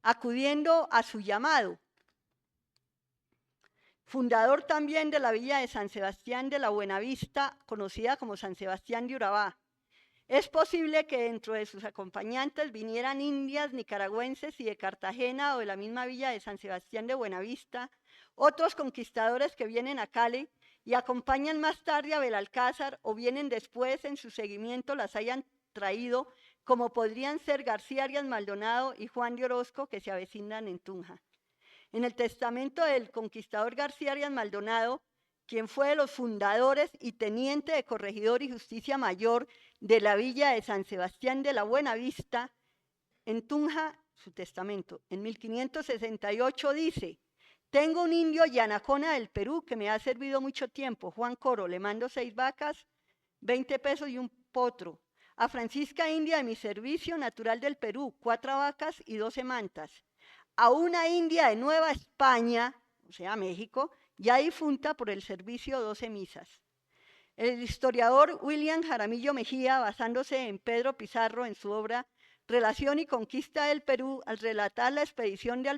acudiendo a su llamado. Fundador también de la villa de San Sebastián de la Buenavista, conocida como San Sebastián de Urabá. Es posible que dentro de sus acompañantes vinieran indias nicaragüenses y de Cartagena o de la misma villa de San Sebastián de Buenavista, otros conquistadores que vienen a Cali y acompañan más tarde a Belalcázar o vienen después en su seguimiento las hayan traído, como podrían ser García Arias Maldonado y Juan de Orozco, que se avecinan en Tunja. En el testamento del conquistador García Arias Maldonado, quien fue de los fundadores y teniente de corregidor y justicia mayor de la villa de San Sebastián de la Buenavista, en Tunja, su testamento, en 1568 dice: tengo un indio Yanacona del Perú que me ha servido mucho tiempo, Juan Coro, le mando 6 vacas, 20 pesos y un potro. A Francisca India de mi servicio, natural del Perú, 4 vacas y 12 mantas. A una india de Nueva España, o sea, México, ya difunta por el servicio, 12 misas. El historiador William Jaramillo Mejía, basándose en Pedro Pizarro en su obra Relación y Conquista del Perú, al relatar la expedición de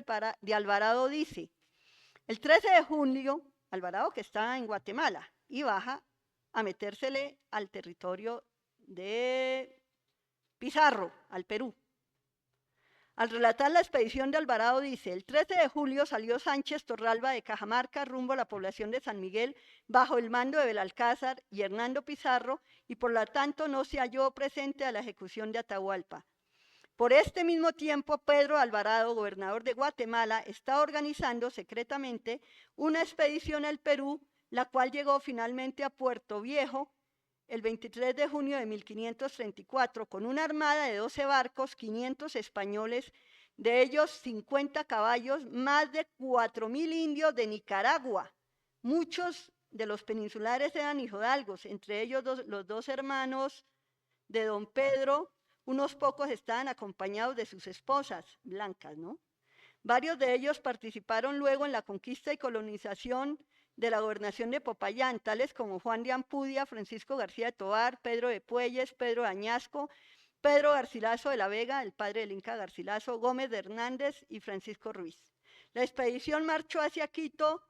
Alvarado, dice: el 13 de julio, Alvarado, que está en Guatemala, y baja a metérsele al territorio de Pizarro, al Perú. Al relatar la expedición de Alvarado dice: el 13 de julio salió Sánchez Torralba de Cajamarca rumbo a la población de San Miguel bajo el mando de Belalcázar y Hernando Pizarro, y por lo tanto no se halló presente a la ejecución de Atahualpa. Por este mismo tiempo, Pedro Alvarado, gobernador de Guatemala, estaba organizando secretamente una expedición al Perú, la cual llegó finalmente a Puerto Viejo el 23 de junio de 1534, con una armada de 12 barcos, 500 españoles, de ellos 50 caballos, más de 4.000 indios de Nicaragua, muchos de los peninsulares eran hijodalgos, entre ellos los dos hermanos de don Pedro, unos pocos estaban acompañados de sus esposas, blancas, ¿no? Varios de ellos participaron luego en la conquista y colonización de la gobernación de Popayán, tales como Juan de Ampudia, Francisco García de Tovar, Pedro de Puelles, Pedro de Añasco, Pedro Garcilaso de la Vega, el padre del Inca Garcilaso, Gómez de Hernández y Francisco Ruiz. La expedición marchó hacia Quito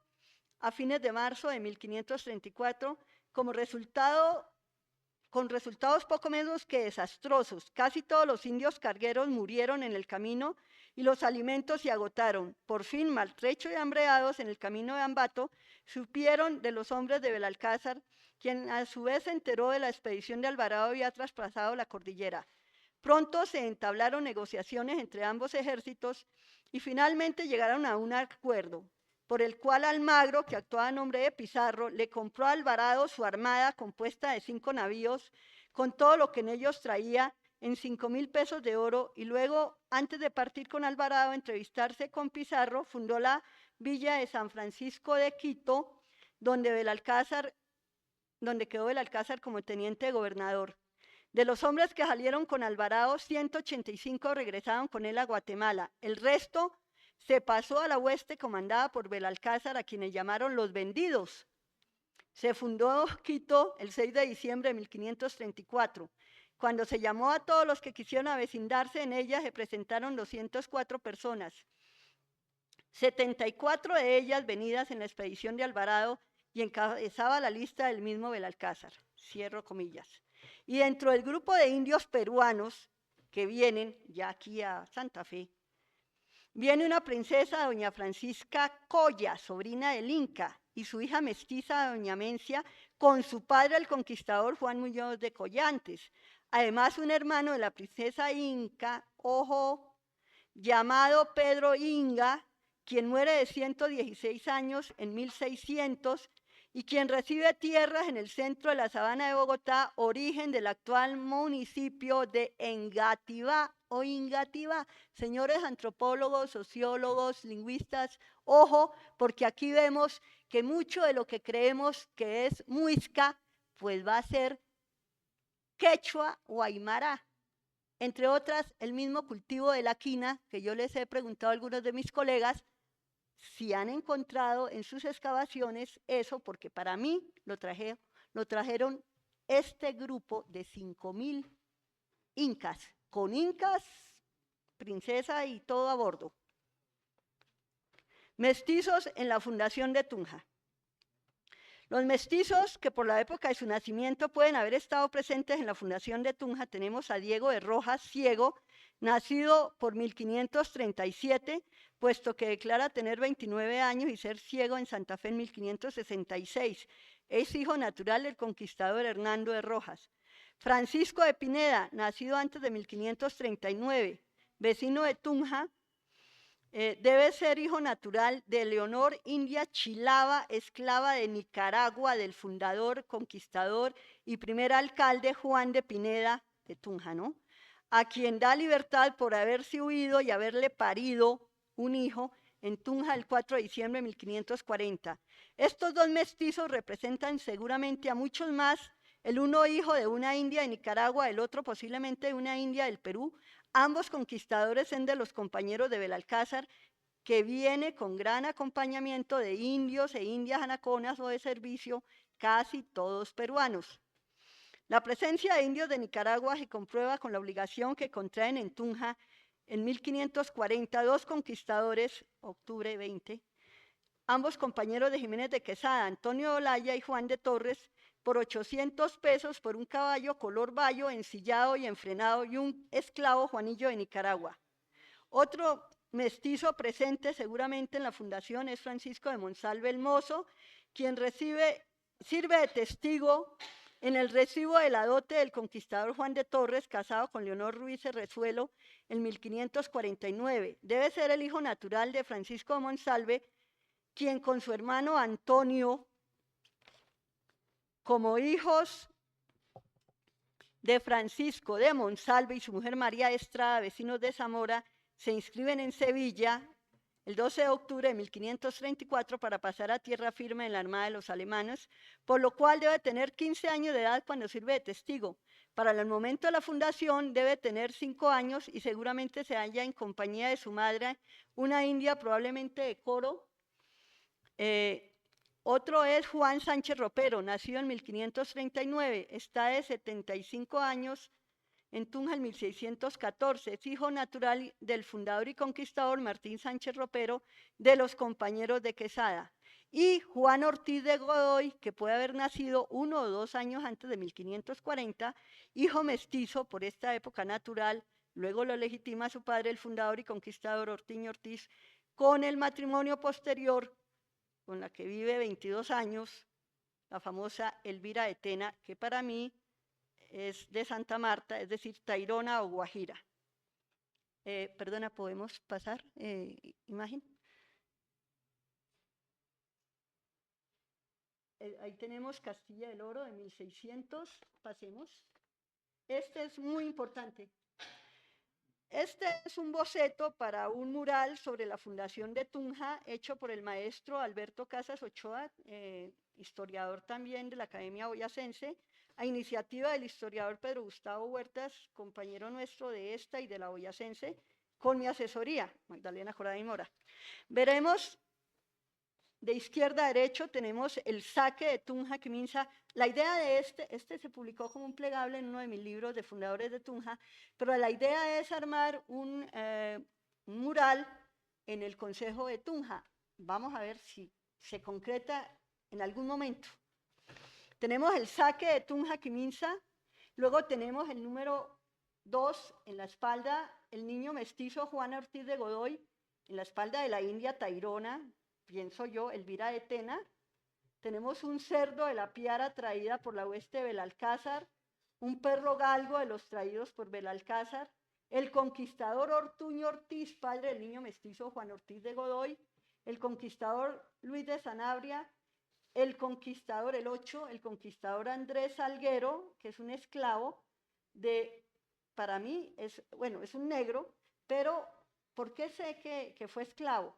a fines de marzo de 1534 con resultados poco menos que desastrosos. Casi todos los indios cargueros murieron en el camino y los alimentos se agotaron. Por fin, maltrechos y hambreados en el camino de Ambato, supieron de los hombres de Belalcázar, quien a su vez se enteró de la expedición de Alvarado había traspasado la cordillera. Pronto se entablaron negociaciones entre ambos ejércitos y finalmente llegaron a un acuerdo, por el cual Almagro, que actuaba a nombre de Pizarro, le compró a Alvarado su armada compuesta de 5 navíos, con todo lo que en ellos traía, en 5,000 pesos de oro, y luego, antes de partir con Alvarado a entrevistarse con Pizarro, fundó la villa de San Francisco de Quito, donde quedó Belalcázar como teniente de gobernador. De los hombres que salieron con Alvarado, 185 regresaron con él a Guatemala. El resto se pasó a la hueste comandada por Belalcázar, a quienes llamaron los vendidos. Se fundó Quito el 6 de diciembre de 1534. Cuando se llamó a todos los que quisieron avecindarse en ella, se presentaron 204 personas. 74 de ellas venidas en la expedición de Alvarado y encabezaba la lista del mismo Belalcázar. Cierro comillas. Y dentro del grupo de indios peruanos que vienen ya aquí a Santa Fe, viene una princesa, doña Francisca Coya, sobrina del Inca, y su hija mestiza, doña Mencia, con su padre, el conquistador Juan Muñoz de Collantes. Además, un hermano de la princesa Inca, ojo, llamado Pedro Inga, quien muere de 116 años en 1600, y quien recibe tierras en el centro de la sabana de Bogotá, origen del actual municipio de Engativá o Ingativá. Señores antropólogos, sociólogos, lingüistas, ojo, porque aquí vemos que mucho de lo que creemos que es muisca, pues va a ser quechua o aymara. Entre otras, el mismo cultivo de la quina, que yo les he preguntado a algunos de mis colegas, si han encontrado en sus excavaciones eso, porque para mí lo trajeron este grupo de 5,000 incas, con incas, princesa y todo a bordo. Mestizos en la fundación de Tunja. Los mestizos que por la época de su nacimiento pueden haber estado presentes en la fundación de Tunja, tenemos a Diego de Rojas, ciego, nacido por 1537, puesto que declara tener 29 años y ser ciego en Santa Fe en 1566. Es hijo natural del conquistador Hernando de Rojas. Francisco de Pineda, nacido antes de 1539, vecino de Tunja, debe ser hijo natural de Leonor India Chilava, esclava de Nicaragua, del fundador, conquistador y primer alcalde Juan de Pineda de Tunja, ¿no? A quien da libertad por haberse huido y haberle parido un hijo en Tunja el 4 de diciembre de 1540. Estos dos mestizos representan seguramente a muchos más, el uno hijo de una india de Nicaragua, el otro posiblemente de una india del Perú. Ambos conquistadores son de los compañeros de Belalcázar, que viene con gran acompañamiento de indios e indias anaconas o de servicio, casi todos peruanos. La presencia de indios de Nicaragua se comprueba con la obligación que contraen en Tunja en 1540 dos conquistadores, octubre 20, ambos compañeros de Jiménez de Quesada, Antonio Olaya y Juan de Torres, por 800 pesos por un caballo color bayo, ensillado y enfrenado, y un esclavo, Juanillo de Nicaragua. Otro mestizo presente seguramente en la fundación es Francisco de Monsalve el Mozo, quien sirve de testigo en el recibo de la dote del conquistador Juan de Torres, casado con Leonor Ruiz Resuelo en 1549. Debe ser el hijo natural de Francisco de Monsalve, quien con su hermano Antonio, como hijos de Francisco de Monsalve y su mujer María Estrada, vecinos de Zamora, se inscriben en Sevilla el 12 de octubre de 1534 para pasar a tierra firme en la armada de los alemanes, por lo cual debe tener 15 años de edad cuando sirve de testigo. Para el momento de la fundación debe tener 5 años y seguramente se halla en compañía de su madre, una india probablemente de Coro. Otro es Juan Sánchez Ropero, nacido en 1539, está de 75 años en Tunja en 1614, es hijo natural del fundador y conquistador Martín Sánchez Ropero de los compañeros de Quesada. Y Juan Ortiz de Godoy, que puede haber nacido 1 o 2 años antes de 1540, hijo mestizo por esta época natural, luego lo legitima su padre, el fundador y conquistador Ortiño Ortiz, con el matrimonio posterior, con la que vive 22 años, la famosa Elvira de Tena, que para mí es de Santa Marta, es decir, Tayrona o Guajira. Perdona, ¿podemos pasar imagen? Ahí tenemos Castilla del Oro de 1600, pasemos. Este es muy importante. Este es un boceto para un mural sobre la fundación de Tunja, hecho por el maestro Alberto Casas Ochoa, historiador también de la Academia Boyacense, a iniciativa del historiador Pedro Gustavo Huertas, compañero nuestro de esta y de la Boyacense, con mi asesoría, Magdalena Jordán y Mora. Veremos, de izquierda a derecho tenemos el saque de Tunja Quiminsa. La idea de este se publicó como un plegable en uno de mis libros de fundadores de Tunja, pero la idea es armar un mural en el Concejo de Tunja. Vamos a ver si se concreta en algún momento. Tenemos el saque de Tunja Quiminsa, luego tenemos el número 2 en la espalda, el niño mestizo Juan Ortiz de Godoy, en la espalda de la india Tayrona, pienso yo, Elvira de Tena. Tenemos un cerdo de la Piara traída por la hueste de Belalcázar, un perro galgo de los traídos por Belalcázar, el conquistador Ortuño Ortiz, padre del niño mestizo Juan Ortiz de Godoy, el conquistador Luis de Sanabria, el conquistador, el 8, el conquistador Andrés Salguero, que es un esclavo para mí, es un negro, pero ¿por qué sé que fue esclavo?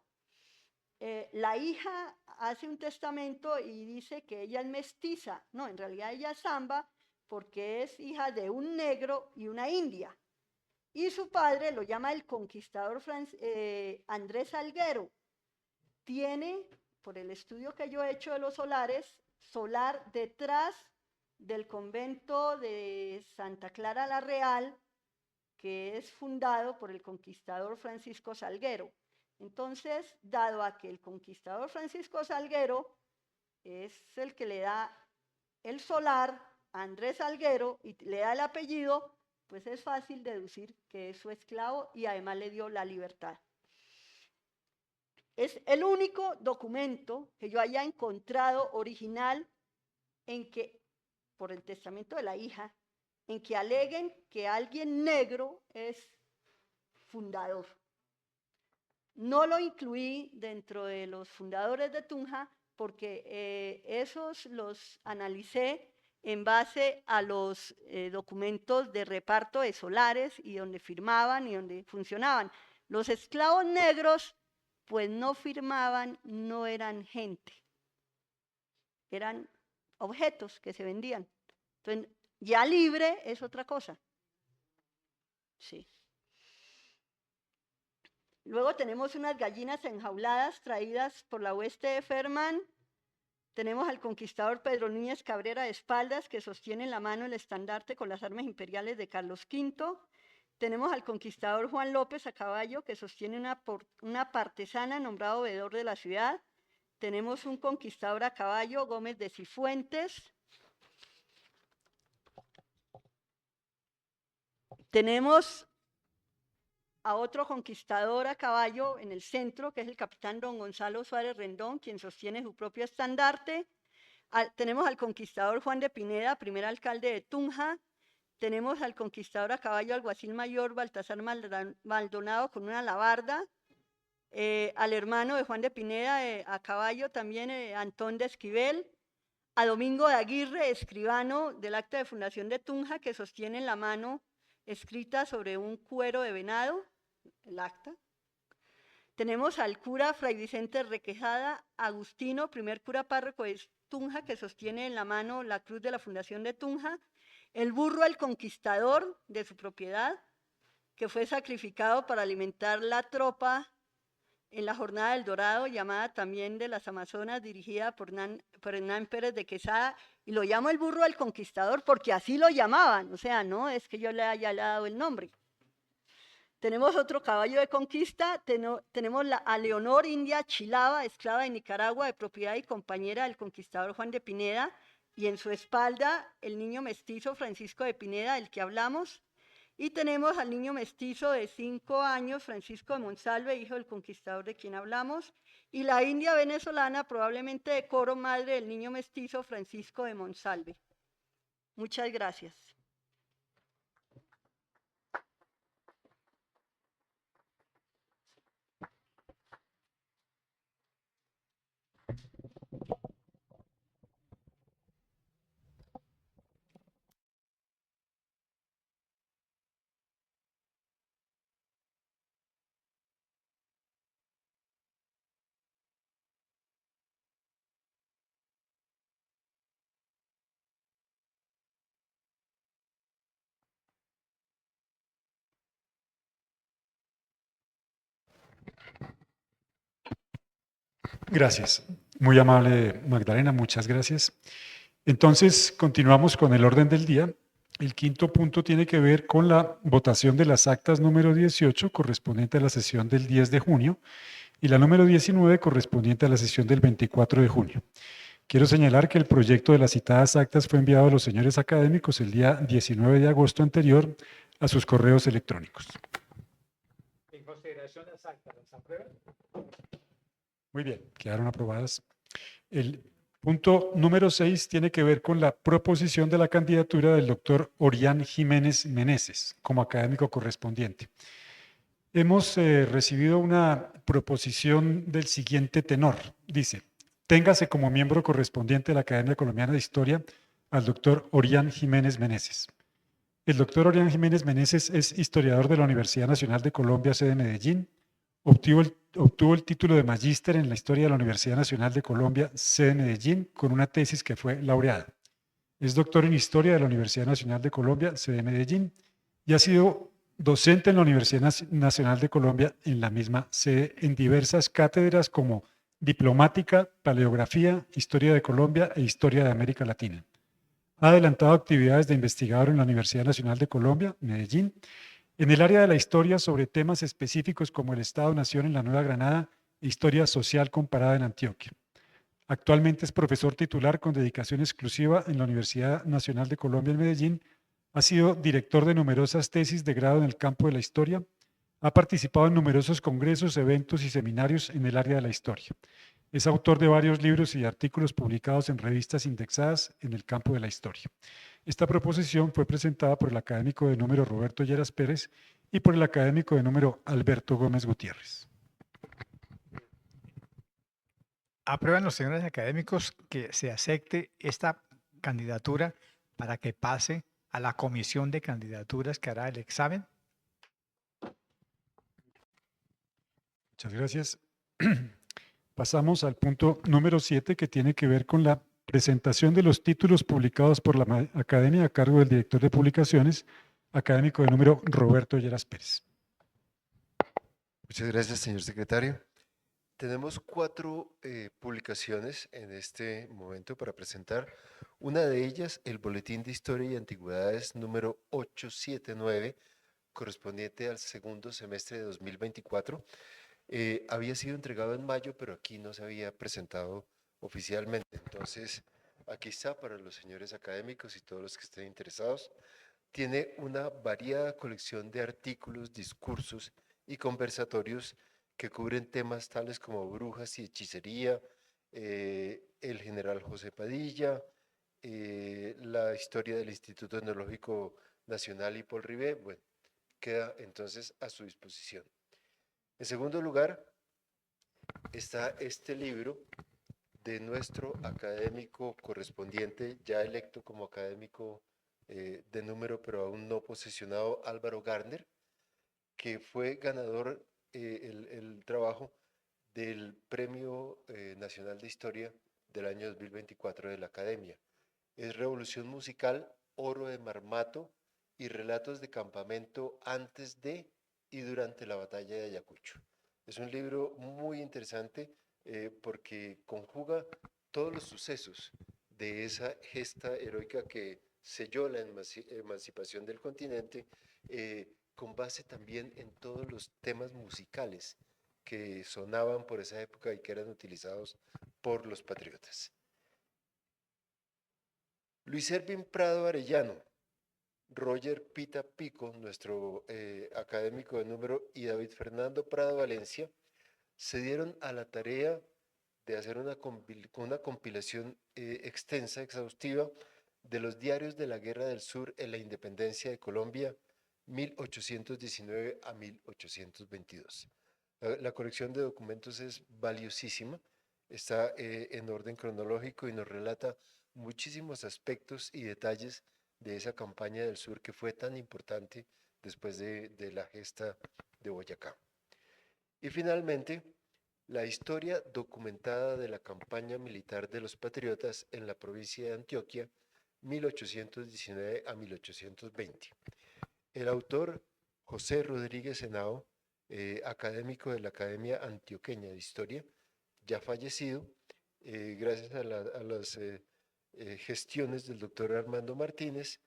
La hija hace un testamento y dice que ella es mestiza. No, en realidad ella es zamba porque es hija de un negro y una india. Y su padre lo llama el conquistador Andrés Salguero. Tiene, por el estudio que yo he hecho de los solares, solar detrás del convento de Santa Clara la Real, que es fundado por el conquistador Francisco Salguero. Entonces, dado a que el conquistador Francisco Salguero es el que le da el solar a Andrés Salguero y le da el apellido, pues es fácil deducir que es su esclavo y además le dio la libertad. Es el único documento que yo haya encontrado original en que, por el testamento de la hija, en que aleguen que alguien negro es fundador. No lo incluí dentro de los fundadores de Tunja porque esos los analicé en base a los documentos de reparto de solares y donde firmaban y donde funcionaban. Los esclavos negros pues no firmaban, no eran gente, eran objetos que se vendían. Entonces, ya libre es otra cosa. Sí. Luego tenemos unas gallinas enjauladas traídas por la hueste de Ferman. Tenemos al conquistador Pedro Núñez Cabrera de espaldas, que sostiene en la mano el estandarte con las armas imperiales de Carlos V. Tenemos al conquistador Juan López a caballo, que sostiene una partesana nombrado veedor de la ciudad. Tenemos un conquistador a caballo, Gómez de Cifuentes. Tenemos a otro conquistador a caballo en el centro, que es el capitán don Gonzalo Suárez Rendón, quien sostiene su propio estandarte. Tenemos al conquistador Juan de Pineda, primer alcalde de Tunja. Tenemos al conquistador a caballo, alguacil mayor Baltasar Maldonado, con una alabarda. Al hermano de Juan de Pineda a caballo también, Antón de Esquivel. A Domingo de Aguirre, escribano del acta de fundación de Tunja, que sostiene en la mano escrita sobre un cuero de venado, el acta. Tenemos al cura Fray Vicente Requejada Agustino, primer cura párroco de Tunja, que sostiene en la mano la cruz de la Fundación de Tunja. El burro El Conquistador, de su propiedad, que fue sacrificado para alimentar la tropa en la Jornada del Dorado, llamada también de las Amazonas, dirigida por Hernán Pérez de Quesada, y lo llamo el burro del Conquistador porque así lo llamaban, o sea, no es que yo le haya dado el nombre. Tenemos otro caballo de conquista, tenemos a Leonor India Chilaba, esclava de Nicaragua, de propiedad y compañera del conquistador Juan de Pineda, y en su espalda el niño mestizo Francisco de Pineda, del que hablamos. Y tenemos al niño mestizo de 5 años, Francisco de Monsalve, hijo del conquistador de quien hablamos, y la india venezolana, probablemente de Coro, madre del niño mestizo Francisco de Monsalve. Muchas gracias. Gracias. Muy amable, Magdalena, muchas gracias. Entonces, continuamos con el orden del día. El quinto punto tiene que ver con la votación de las actas número 18, correspondiente a la sesión del 10 de junio, y la número 19, correspondiente a la sesión del 24 de junio. Quiero señalar que el proyecto de las citadas actas fue enviado a los señores académicos el día 19 de agosto anterior a sus correos electrónicos. En consideración las actas, ¿las aprueban? Muy bien, quedaron aprobadas. El punto número 6 tiene que ver con la proposición de la candidatura del doctor Orián Jiménez Meneses como académico correspondiente. Hemos recibido una proposición del siguiente tenor. Dice, téngase como miembro correspondiente de la Academia Colombiana de Historia al doctor Orián Jiménez Meneses. El doctor Orián Jiménez Meneses es historiador de la Universidad Nacional de Colombia, sede Medellín. Obtuvo el título de magíster en la historia de la Universidad Nacional de Colombia, sede Medellín, con una tesis que fue laureada. Es doctor en historia de la Universidad Nacional de Colombia, sede Medellín, y ha sido docente en la Universidad Nacional de Colombia en la misma sede en diversas cátedras como diplomática, paleografía, historia de Colombia e historia de América Latina. Ha adelantado actividades de investigador en la Universidad Nacional de Colombia, Medellín, en el área de la historia sobre temas específicos como el Estado-Nación en la Nueva Granada e historia social comparada en Antioquia. Actualmente es profesor titular con dedicación exclusiva en la Universidad Nacional de Colombia en Medellín. Ha sido director de numerosas tesis de grado en el campo de la historia. Ha participado en numerosos congresos, eventos y seminarios en el área de la historia. Es autor de varios libros y artículos publicados en revistas indexadas en el campo de la historia. Esta proposición fue presentada por el académico de número Roberto Lleras Pérez y por el académico de número Alberto Gómez Gutiérrez. ¿Aprueban los señores académicos que se acepte esta candidatura para que pase a la comisión de candidaturas que hará el examen? Muchas gracias. Pasamos al punto número 7, que tiene que ver con la presentación de los títulos publicados por la Academia a cargo del director de publicaciones, académico de número Roberto Lleras Pérez. Muchas gracias, señor secretario. Tenemos 4 publicaciones en este momento para presentar. Una de ellas, el Boletín de Historia y Antigüedades número 879, correspondiente al segundo semestre de 2024. Había sido entregado en mayo, pero aquí no se había presentado oficialmente. Entonces, aquí está para los señores académicos y todos los que estén interesados. Tiene una variada colección de artículos, discursos y conversatorios que cubren temas tales como brujas y hechicería, el general José Padilla, la historia del Instituto Etnológico Nacional y Paul Rivet. Bueno, queda entonces a su disposición. En segundo lugar, está este libro de nuestro académico correspondiente, ya electo como académico de número, pero aún no posesionado, Álvaro Garner, que fue ganador el trabajo del Premio Nacional de Historia del año 2024 de la Academia. Es Revolución Musical, Oro de Marmato y Relatos de Campamento antes de y durante la Batalla de Ayacucho. Es un libro muy interesante porque conjuga todos los sucesos de esa gesta heroica que selló la emancipación del continente, con base también en todos los temas musicales que sonaban por esa época y que eran utilizados por los patriotas. Luis Ervin Prado Arellano, Roger Pita Pico, nuestro académico de número, y David Fernando Prado Valencia, se dieron a la tarea de hacer una compilación extensa, exhaustiva, de los diarios de la Guerra del Sur en la independencia de Colombia, 1819 a 1822. La colección de documentos es valiosísima, está en orden cronológico y nos relata muchísimos aspectos y detalles de esa campaña del sur que fue tan importante después de la gesta de Boyacá. Y finalmente, la historia documentada de la campaña militar de los patriotas en la provincia de Antioquia, 1819 a 1820. El autor, José Rodríguez Henao, académico de la Academia Antioqueña de Historia, ya fallecido, gracias a las gestiones del doctor Armando Martínez,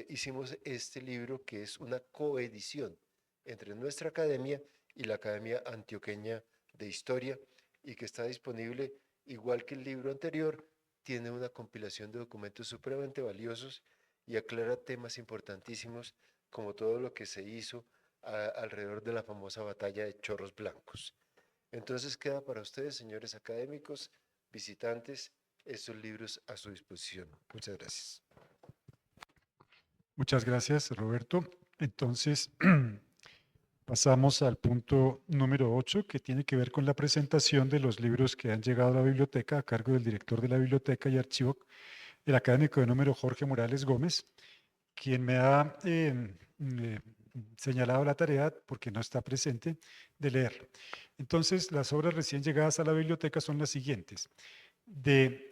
hicimos este libro que es una coedición entre nuestra academia y la Academia Antioqueña de Historia y que está disponible, igual que el libro anterior, tiene una compilación de documentos supremamente valiosos y aclara temas importantísimos como todo lo que se hizo alrededor de la famosa batalla de Chorros Blancos. Entonces queda para ustedes, señores académicos, visitantes, estos libros a su disposición. Muchas gracias. Muchas gracias, Roberto. Entonces, pasamos al punto número 8, que tiene que ver con la presentación de los libros que han llegado a la biblioteca a cargo del director de la biblioteca y archivo, el académico de número Jorge Morales Gómez, quien me ha señalado la tarea, porque no está presente, de leer. Entonces, las obras recién llegadas a la biblioteca son las siguientes. De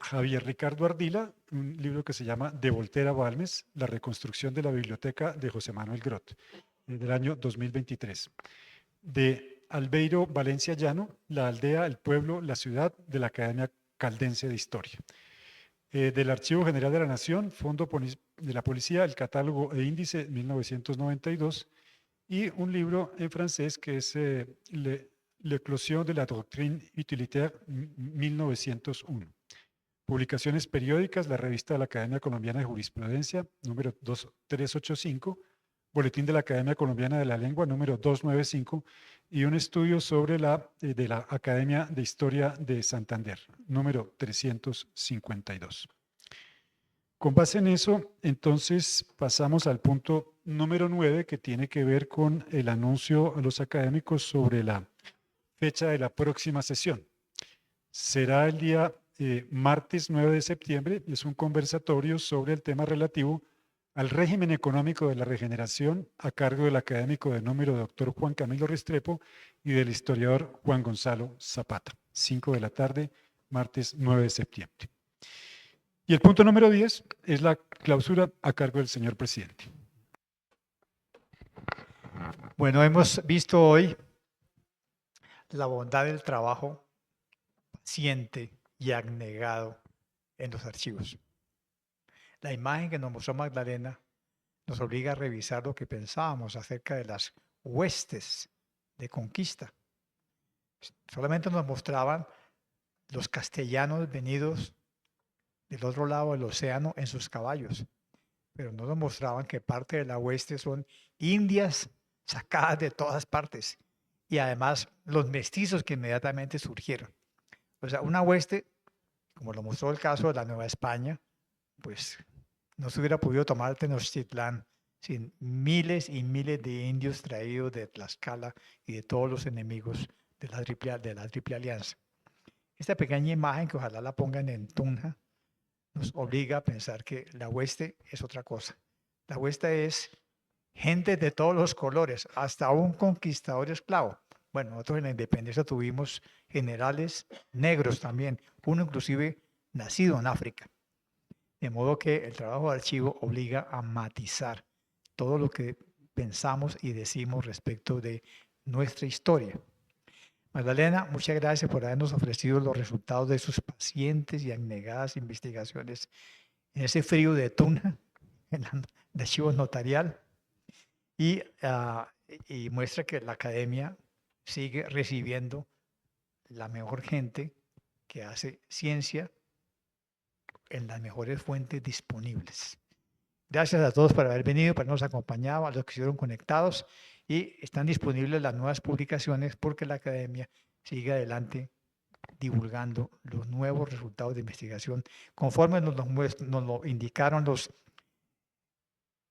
Javier Ricardo Ardila, un libro que se llama De Voltaire a Balmes, la reconstrucción de la biblioteca de José Manuel Grot, del año 2023. De Albeiro Valencia Llano, La aldea, el pueblo, la ciudad, de la Academia Caldense de Historia. Del Archivo General de la Nación, Fondo de la Policía, el catálogo e índice 1992, y un libro en francés que es L'Éclosion de la doctrine utilitaire 1901. Publicaciones periódicas, la revista de la Academia Colombiana de Jurisprudencia, número 385, Boletín de la Academia Colombiana de la Lengua, número 295, y un estudio sobre de la Academia de Historia de Santander, número 352. Con base en eso, entonces pasamos al punto número 9, que tiene que ver con el anuncio a los académicos sobre la fecha de la próxima sesión. Será el día martes 9 de septiembre, es un conversatorio sobre el tema relativo al régimen económico de la regeneración a cargo del académico de número doctor Juan Camilo Restrepo y del historiador Juan Gonzalo Zapata. 5 de la tarde, martes 9 de septiembre. Y el punto número 10 es la clausura a cargo del señor presidente. Bueno, hemos visto hoy la bondad del trabajo paciente y abnegado en los archivos. La imagen que nos mostró Magdalena nos obliga a revisar lo que pensábamos acerca de las huestes de conquista. Solamente nos mostraban los castellanos venidos del otro lado del océano en sus caballos, pero no nos mostraban que parte de la hueste son indias sacadas de todas partes y además los mestizos que inmediatamente surgieron. O sea, una hueste, como lo mostró el caso de la Nueva España, pues no se hubiera podido tomar Tenochtitlán sin miles y miles de indios traídos de Tlaxcala y de todos los enemigos de la Triple Alianza. Esta pequeña imagen, que ojalá la pongan en Tunja, nos obliga a pensar que la hueste es otra cosa. La hueste es gente de todos los colores, hasta un conquistador esclavo. Bueno, nosotros en la independencia tuvimos generales negros también, uno inclusive nacido en África. De modo que el trabajo de archivo obliga a matizar todo lo que pensamos y decimos respecto de nuestra historia. Magdalena, muchas gracias por habernos ofrecido los resultados de sus pacientes y abnegadas investigaciones en ese frío de Tuna, en el archivo notarial, y muestra que la academia sigue recibiendo la mejor gente que hace ciencia en las mejores fuentes disponibles. Gracias a todos por haber venido, por habernos acompañado, a los que estuvieron conectados, y están disponibles las nuevas publicaciones porque la academia sigue adelante divulgando los nuevos resultados de investigación conforme nos lo indicaron los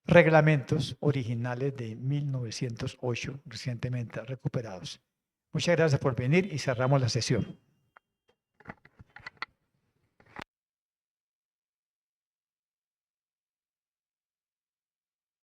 reglamentos originales de 1908 recientemente recuperados. Muchas gracias por venir y cerramos la sesión.